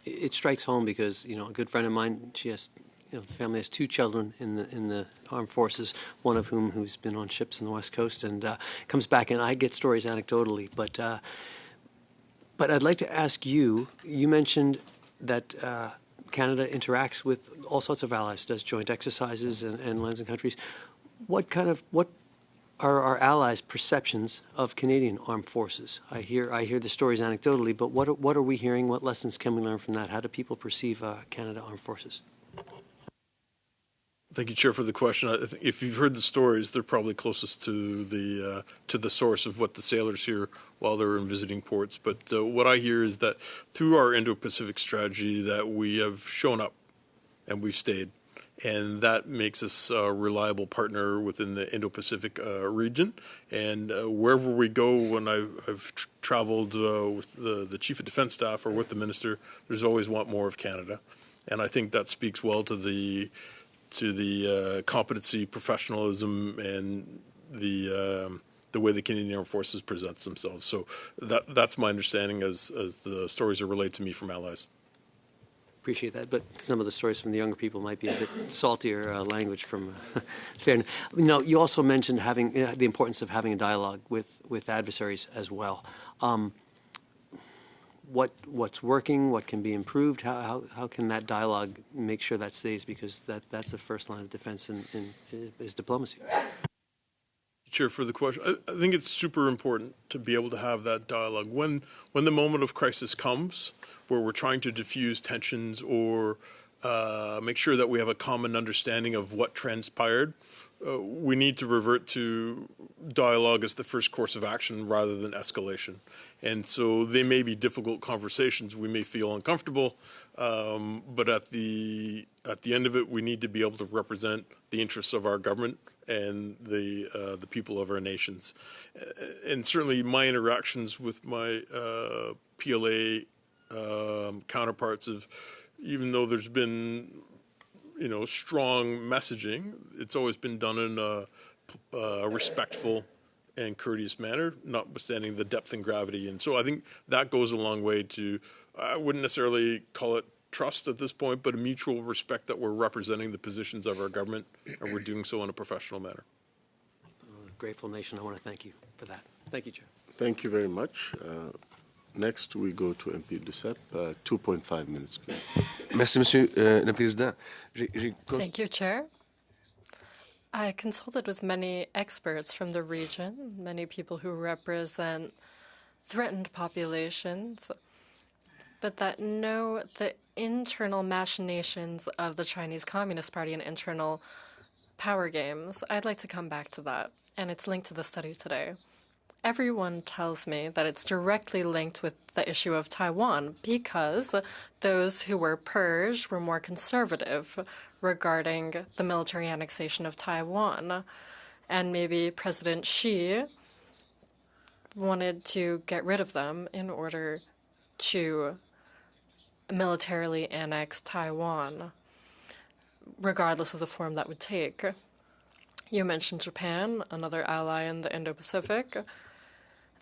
It strikes home because a good friend of mine, she has, the family has 2 children in the armed forces. One of who's been on ships on the West Coast and comes back, and I get stories anecdotally. But I'd like to ask you. You mentioned that Canada interacts with all sorts of allies, does joint exercises and lands in countries. What are our allies' perceptions of Canadian armed forces? I hear the stories anecdotally, but what are we hearing? What lessons can we learn from that? How do people perceive Canada armed forces? Thank you, Chair, for the question. If you've heard the stories, they're probably closest to the source of what the sailors hear while they're in visiting ports. But what I hear is that through our Indo-Pacific strategy, that we have shown up and we've stayed. And that makes us a reliable partner within the Indo-Pacific region. And wherever we go, when I've traveled with the Chief of Defense Staff or with the Minister, there's always want more of Canada. And I think that speaks well to the competency, professionalism, and the way the Canadian Armed Forces presents themselves. So that's my understanding as the stories are relayed to me from allies. Appreciate that, but some of the stories from the younger people might be a bit saltier language from fairness. You also mentioned having the importance of having a dialogue with adversaries as well. What's working? What can be improved? How can that dialogue make sure that stays? Because that's the first line of defense is diplomacy. Chair, for the question. I think it's super important to be able to have that dialogue when the moment of crisis comes, where we're trying to diffuse tensions or make sure that we have a common understanding of what transpired. We need to revert to dialogue as the first course of action rather than escalation. And so they may be difficult conversations. We may feel uncomfortable, but at the end of it, we need to be able to represent the interests of our government and the people of our nations. And certainly my interactions with my PLA counterparts of, even though there's been strong messaging, it's always been done in a respectful and courteous manner, notwithstanding the depth and gravity. And so I think that goes a long way to, I wouldn't necessarily call it trust at this point, but a mutual respect that we're representing the positions of our government and we're doing so in a professional manner. Grateful Nation, I want to thank you for that. Thank you, Chair. Thank you very much. Next, we go to MP Duceppe. 2.5 minutes, please. Merci, Monsieur le Président. Thank you, Chair. I consulted with many experts from the region, many people who represent threatened populations, but that know the internal machinations of the Chinese Communist Party and internal power games. I'd like to come back to that, and it's linked to the study today. Everyone tells me that it's directly linked with the issue of Taiwan because those who were purged were more conservative regarding the military annexation of Taiwan. And maybe President Xi wanted to get rid of them in order to militarily annex Taiwan, regardless of the form that would take. You mentioned Japan, another ally in the Indo-Pacific.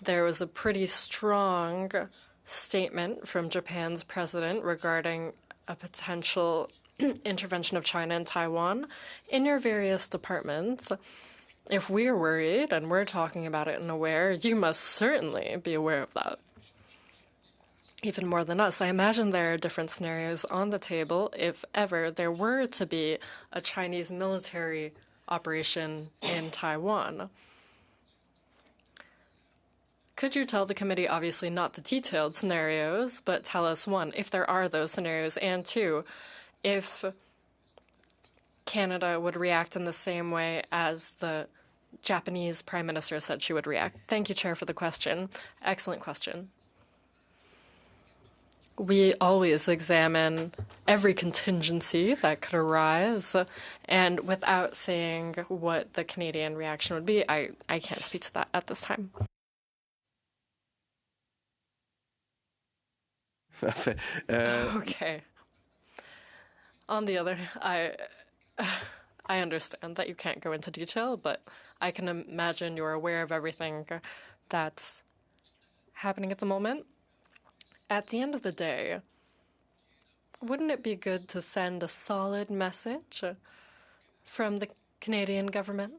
There was a pretty strong statement from Japan's president regarding a potential intervention of China in Taiwan. In your various departments, if we're worried and we're talking about it and aware, you must certainly be aware of that. Even more than us. I imagine there are different scenarios on the table if ever there were to be a Chinese military operation in Taiwan. Could you tell the committee, obviously not the detailed scenarios, but tell us, one, if there are those scenarios, and two, if Canada would react in the same way as the Japanese Prime Minister said she would react? Thank you, Chair, for the question. Excellent question. We always examine every contingency that could arise, and without saying what the Canadian reaction would be, I can't speak to that at this time. Okay. On the other, I understand that you can't go into detail, but I can imagine you're aware of everything that's happening at the moment. At the end of the day, wouldn't it be good to send a solid message from the Canadian government?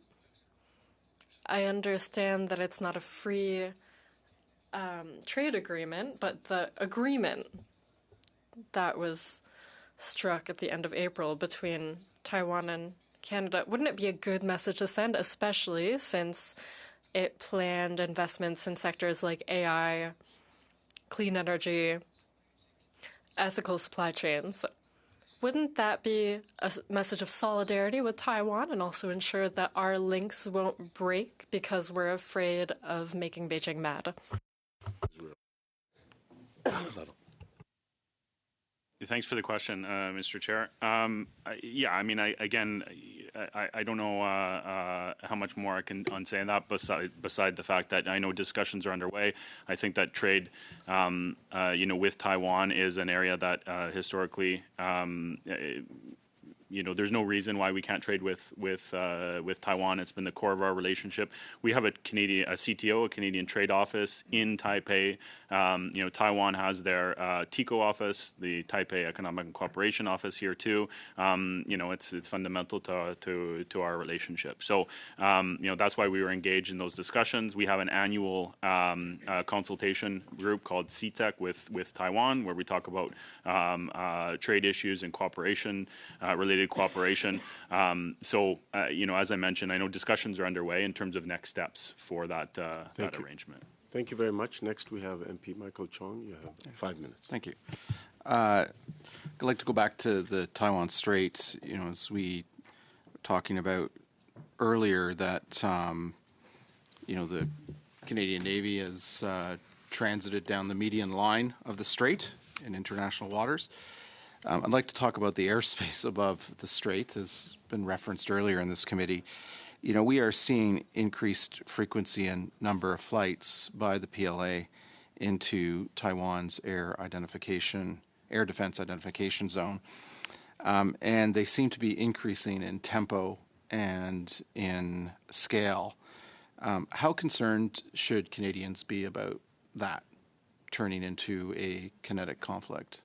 I understand that it's not a free trade agreement, but the agreement that was struck at the end of April between Taiwan and Canada, wouldn't it be a good message to send, especially since it planned investments in sectors like AI, clean energy, ethical supply chains? Wouldn't that be a message of solidarity with Taiwan and also ensure that our links won't break because we're afraid of making Beijing mad? Thanks for the question, Mr. Chair. Yeah, I mean, I don't know how much more I can say on that beside the fact that I know discussions are underway. I think that trade, with Taiwan is an area that historically, there's no reason why we can't trade with Taiwan. It's been the core of our relationship. We have a CTO, a Canadian Trade Office in Taipei. Taiwan has their TICO office, the Taipei Economic and Cooperation Office here too. It's fundamental to our relationship. So, that's why we were engaged in those discussions. We have an annual consultation group called CTEC with Taiwan, where we talk about trade issues and cooperation, related cooperation. As I mentioned, I know discussions are underway in terms of next steps for that arrangement. Thank you very much. Next, we have MP Michael Chong. You have 5 minutes. Thank you. I'd like to go back to the Taiwan Strait. As we were talking about earlier, that the Canadian Navy has transited down the median line of the strait in international waters. I'd like to talk about the airspace above the strait, as been referenced earlier in this committee. We are seeing increased frequency and number of flights by the PLA into Taiwan's air defense identification zone. And they seem to be increasing in tempo and in scale. How concerned should Canadians be about that turning into a kinetic conflict?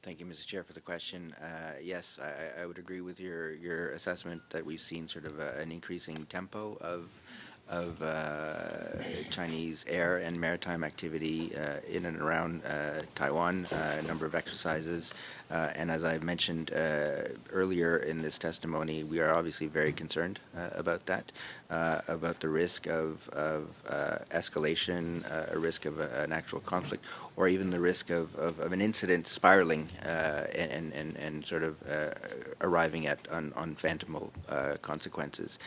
Thank you, Mr. Chair, for the question. Yes, I would agree with your assessment that we've seen sort of an increasing tempo Chinese air and maritime activity in and around Taiwan, a number of exercises. And as I mentioned earlier in this testimony, we are obviously very concerned about that, about the risk of escalation, a risk of an actual conflict, or even the risk of an incident spiraling and sort of arriving at unfathomable consequences.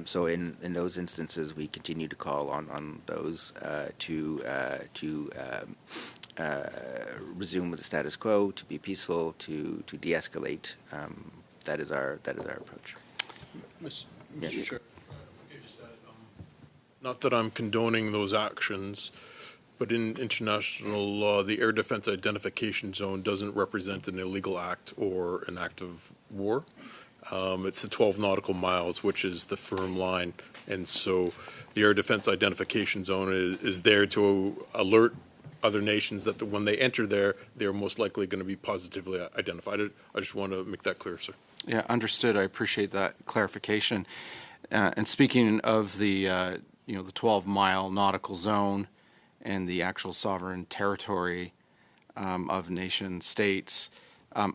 So in those instances, we continue to call on those to resume with the status quo, to be peaceful, to de-escalate. That is our approach. Mr. Yeah. Chair, not that I'm condoning those actions, but in international law, the air defense identification zone doesn't represent an illegal act or an act of war. It's the 12 nautical miles, which is the firm line. And so the air defense identification zone is there to alert other nations that when they enter there, they're most likely going to be positively identified. I just want to make that clear, sir. Yeah, understood. I appreciate that clarification. And speaking of the 12-mile nautical zone and the actual sovereign territory of nation states,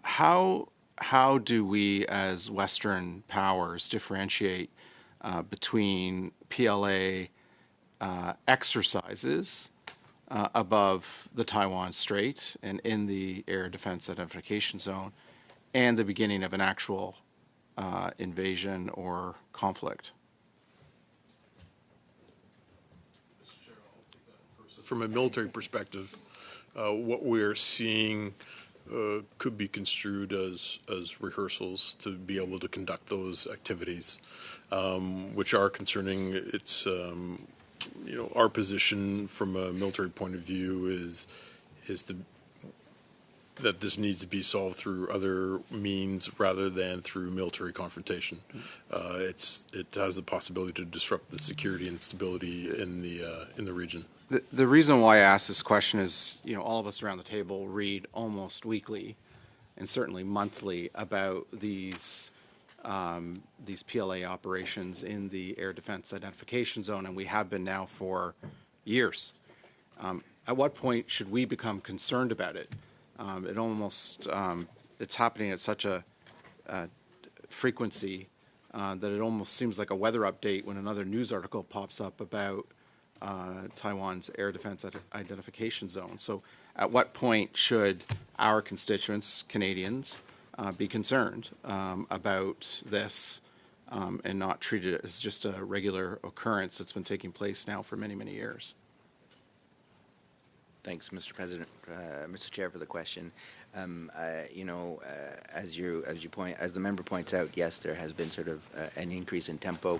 how do we as Western powers differentiate between PLA exercises above the Taiwan Strait and in the air defense identification zone and the beginning of an actual invasion or conflict? From a military perspective, what we're seeing could be construed as rehearsals to be able to conduct those activities, which are concerning. It's our position from a military point of view is that this needs to be solved through other means rather than through military confrontation. It has the possibility to disrupt the security and stability in the region. The reason why I ask this question is, all of us around the table read almost weekly and certainly monthly about these PLA operations in the air defense identification zone, and we have been now for years. At what point should we become concerned about it? It's happening at such a frequency that it almost seems like a weather update when another news article pops up about Taiwan's air defense identification zone. So at what point should our constituents, Canadians, be concerned about this and not treat it as just a regular occurrence that's been taking place now for many, many years? Thanks, Mr. President, Mr. Chair, for the question. As the member points out, yes, there has been sort of an increase in tempo,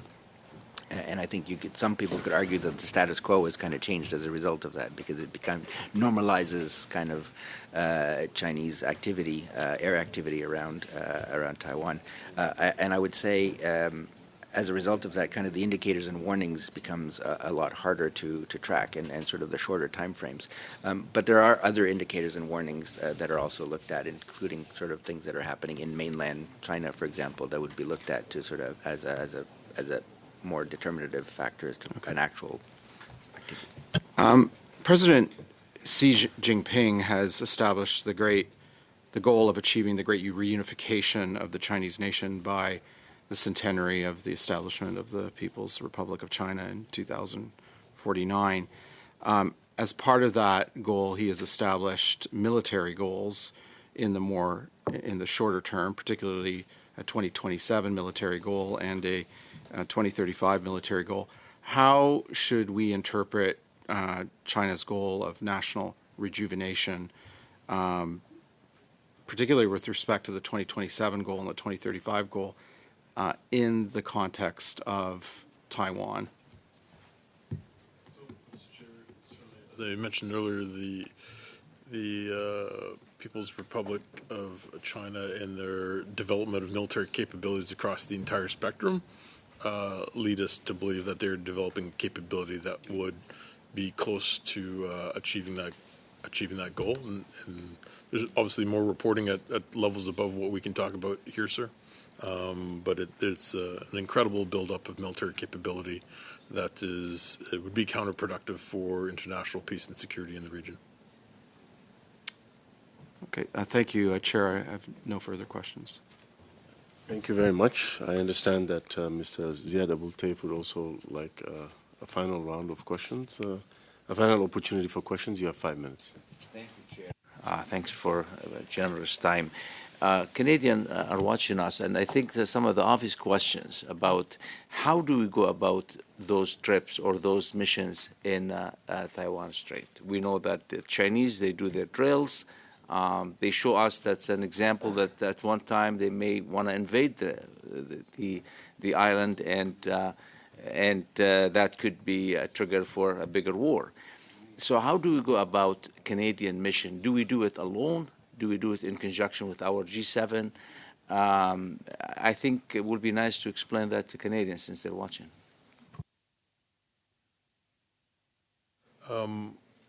and I think some people could argue that the status quo has kind of changed as a result of that because it normalizes kind of Chinese activity, air activity around Taiwan, and I would say. As a result of that, kind of the indicators and warnings becomes a lot harder to track and sort of the shorter time frames. But there are other indicators and warnings that are also looked at, including sort of things that are happening in mainland China, for example, that would be looked at to sort of as a more determinative factor as to an actual activity. President Xi Jinping has established the goal of achieving the great reunification of the Chinese nation by the centenary of the establishment of the People's Republic of China in 2049. As part of that goal, he has established military goals in the shorter term, particularly a 2027 military goal and a 2035 military goal. How should we interpret China's goal of national rejuvenation, particularly with respect to the 2027 goal and the 2035 goal, in the context of Taiwan? As I mentioned earlier, the People's Republic of China and their development of military capabilities across the entire spectrum lead us to believe that they're developing capability that would be close to achieving that goal. And there's obviously more reporting at levels above what we can talk about here, sir. But there's an incredible buildup of military capability it would be counterproductive for international peace and security in the region. Okay, thank you, Chair. I have no further questions. Thank you very much. I understand that Mr. Ziad Abul Taif would also like a final round of questions, a final opportunity for questions. You have 5 minutes. Thank you, Chair. Thanks for generous time. Canadians are watching us, and I think that some of the obvious questions about how do we go about those trips or those missions in Taiwan Strait. We know that the Chinese, they do their drills. They show us that's an example that at one time they may want to invade the island, and that could be a trigger for a bigger war. So how do we go about Canadian mission? Do we do it alone? Do we do it in conjunction with our G7? I think it would be nice to explain that to Canadians since they're watching.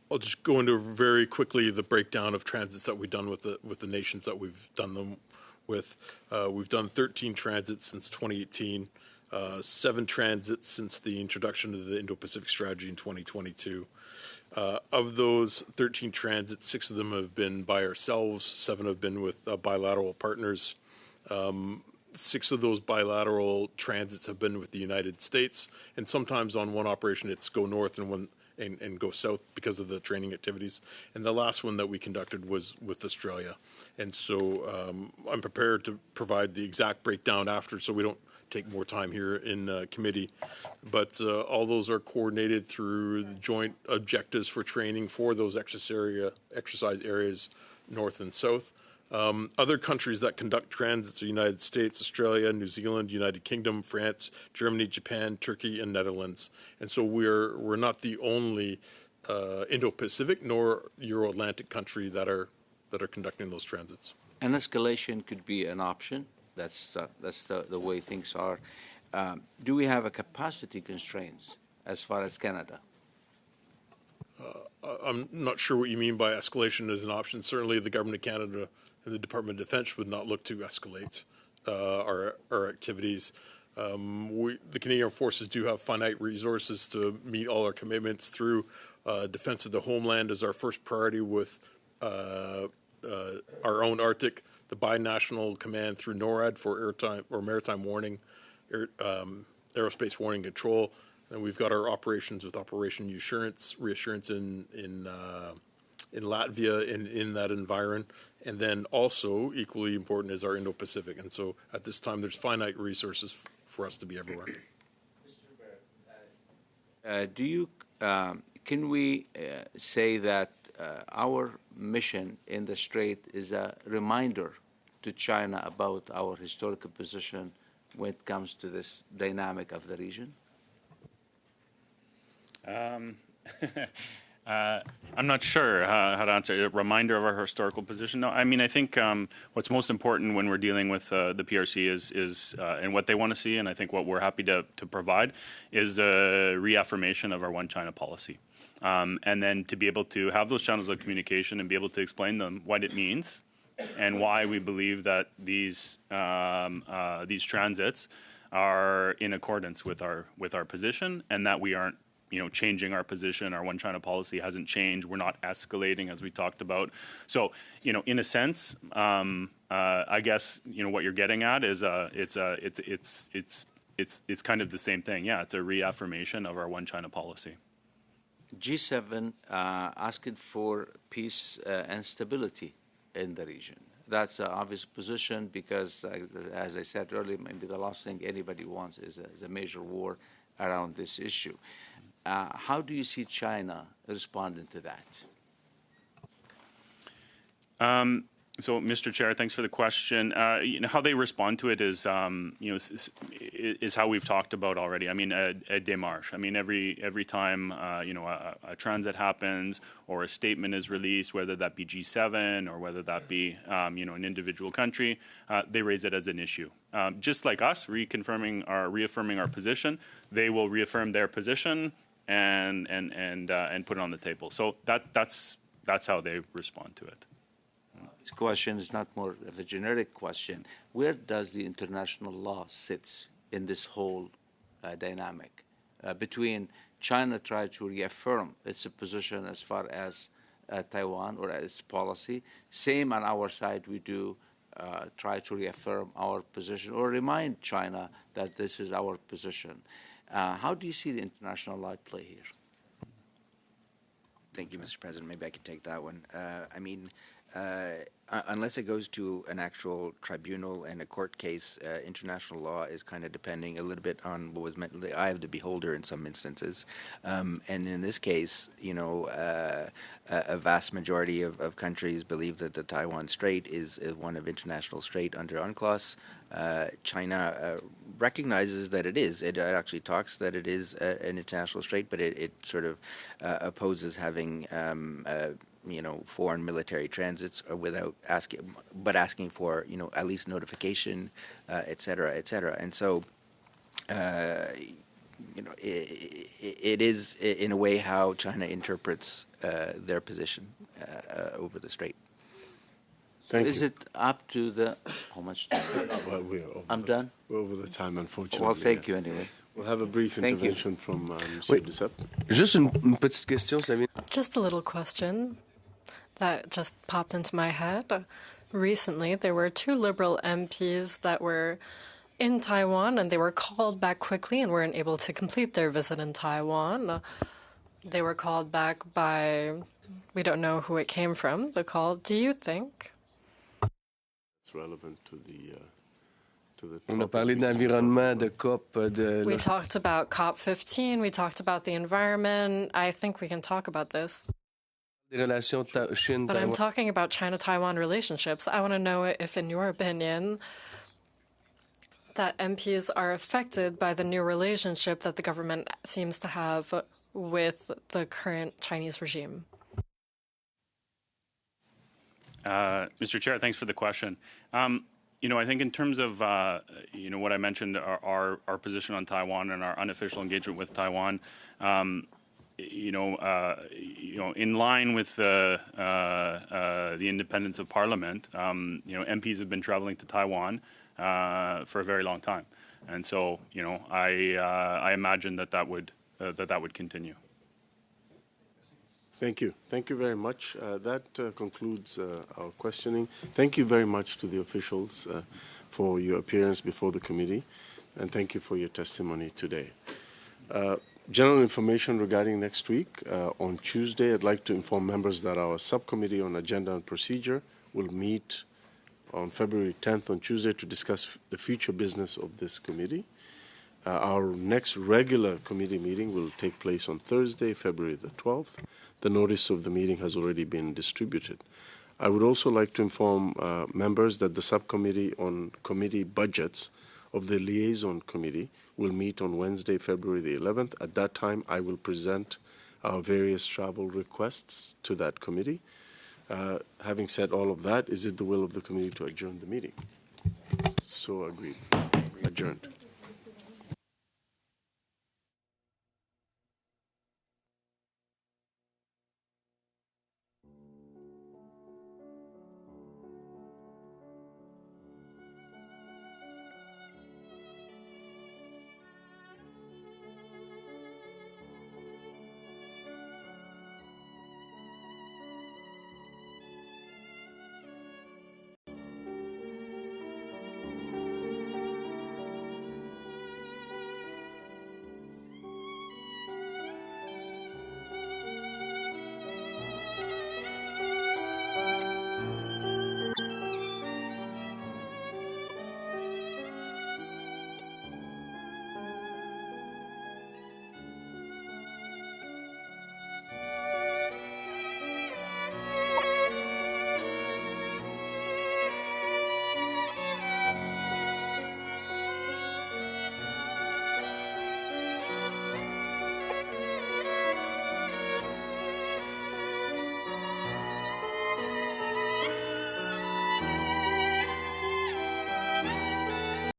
I'll just go into very quickly the breakdown of transits that we've done with the nations that we've done them with. We've done 13 transits since 2018, 7 transits since the introduction of the Indo-Pacific Strategy in 2022. Of those 13 transits, 6 of them have been by ourselves, 7 have been with bilateral partners. 6 of those bilateral transits have been with the United States, and sometimes on one operation it's go north and go south because of the training activities. And the last one that we conducted was with Australia. And so I'm prepared to provide the exact breakdown after, so we don't take more time here in committee. But all those are coordinated through joint objectives for training for those exercise areas north and south. Other countries that conduct transits are the United States, Australia, New Zealand, United Kingdom, France, Germany, Japan, Turkey, and Netherlands. And so we're not the only Indo-Pacific nor Euro-Atlantic country that are conducting those transits. An escalation could be an option. That's the way things are. Do we have a capacity constraints as far as Canada? I'm not sure what you mean by escalation as an option. Certainly the Government of Canada and the Department of Defense would not look to escalate our activities. The Canadian Forces do have finite resources to meet all our commitments through defense of the homeland as our first priority with our own Arctic, the binational command through NORAD for maritime warning, aerospace warning control. And we've got our operations with Operation Reassurance in Latvia in that environment. And then also equally important is our Indo-Pacific. And so at this time, there's finite resources for us to be everywhere. Can we say that our mission in the Strait is a reminder to China about our historical position when it comes to this dynamic of the region? I'm not sure how to answer. A reminder of our historical position? No, I mean, I think what's most important when we're dealing with the PRC is and what they want to see, and I think what we're happy to provide is a reaffirmation of our one China policy. And then to be able to have those channels of communication and be able to explain them what it means and why we believe that these transits are in accordance with our position, and that we aren't changing our position. Our one China policy hasn't changed. We're not escalating, as we talked about. So, in a sense, I guess what you're getting at is it's kind of the same thing. Yeah, it's a reaffirmation of our one China policy. G7 asking for peace and stability in the region. That's an obvious position because, as I said earlier, maybe the last thing anybody wants is a major war around this issue. How do you see China responding to that? So, Mr. Chair, thanks for the question. How they respond to it is how we've talked about already. I mean, a démarche. I mean, every time a transit happens or a statement is released, whether that be G7 or whether that be an individual country, they raise it as an issue. Just like us, reaffirming our position, they will reaffirm their position and put it on the table. So that's how they respond to it. This question is not more of a generic question. Where does the international law sit in this whole dynamic? between China trying to reaffirm its position as far as Taiwan or its policy. Same on our side, we do try to reaffirm our position or remind China that this is our position. How do you see the international law at play here? Thank you, Mr. President. Maybe I could take that one. Unless it goes to an actual tribunal and a court case, international law is kind of depending a little bit on what was meant the eye of the beholder in some instances. And in this case, a vast majority of countries believe that the Taiwan Strait is one of international strait under UNCLOS. China recognizes that it is. It actually talks that it is an international strait, but it sort of opposes having foreign military transits without asking for at least notification, et cetera, et cetera. And so it is in a way how China interprets their position over the strait. Is it up to the how much time? Well, we're over I'm done. We're over the time, unfortunately. Well, thank yes. you anyway. We'll have a brief Thank you. intervention from Monsieur Duceppe. Juste une petite question, ça vient. Just a little question that just popped into my head. Recently, there were 2 Liberal MPs that were in Taiwan, and they were called back quickly and weren't able to complete their visit in Taiwan. They were called back by, we don't know who it came from, the call. Do you think It's relevant to the On a parlé d'environnement, de COP, de... we talked about COP15, we talked about the environment. I think we can talk about this. des relations But I'm Chine-Taïwan. talking about China-Taiwan relationships. I want to know if, in your opinion, that MPs are affected by the new relationship that the government seems to have with the current Chinese regime. Mr. Chair, thanks for the question. I think in terms of what I mentioned, our position on Taiwan and our unofficial engagement with Taiwan, in line with the independence of Parliament, MPs have been traveling to Taiwan for a very long time, and so I imagine that would continue. Thank you. Thank you very much. That concludes our questioning. Thank you very much to the officials for your appearance before the committee, and thank you for your testimony today. General information regarding next week. On Tuesday, I'd like to inform members that our subcommittee on agenda and procedure will meet on February 10th on Tuesday to discuss the future business of this committee. Our next regular committee meeting will take place on Thursday, February the 12th. The notice of the meeting has already been distributed. I would also like to inform members that the subcommittee on committee budgets of the liaison committee will meet on Wednesday, February the 11th. At that time, I will present our various travel requests to that committee. Having said all of that, is it the will of the committee to adjourn the meeting? So agreed. Adjourned.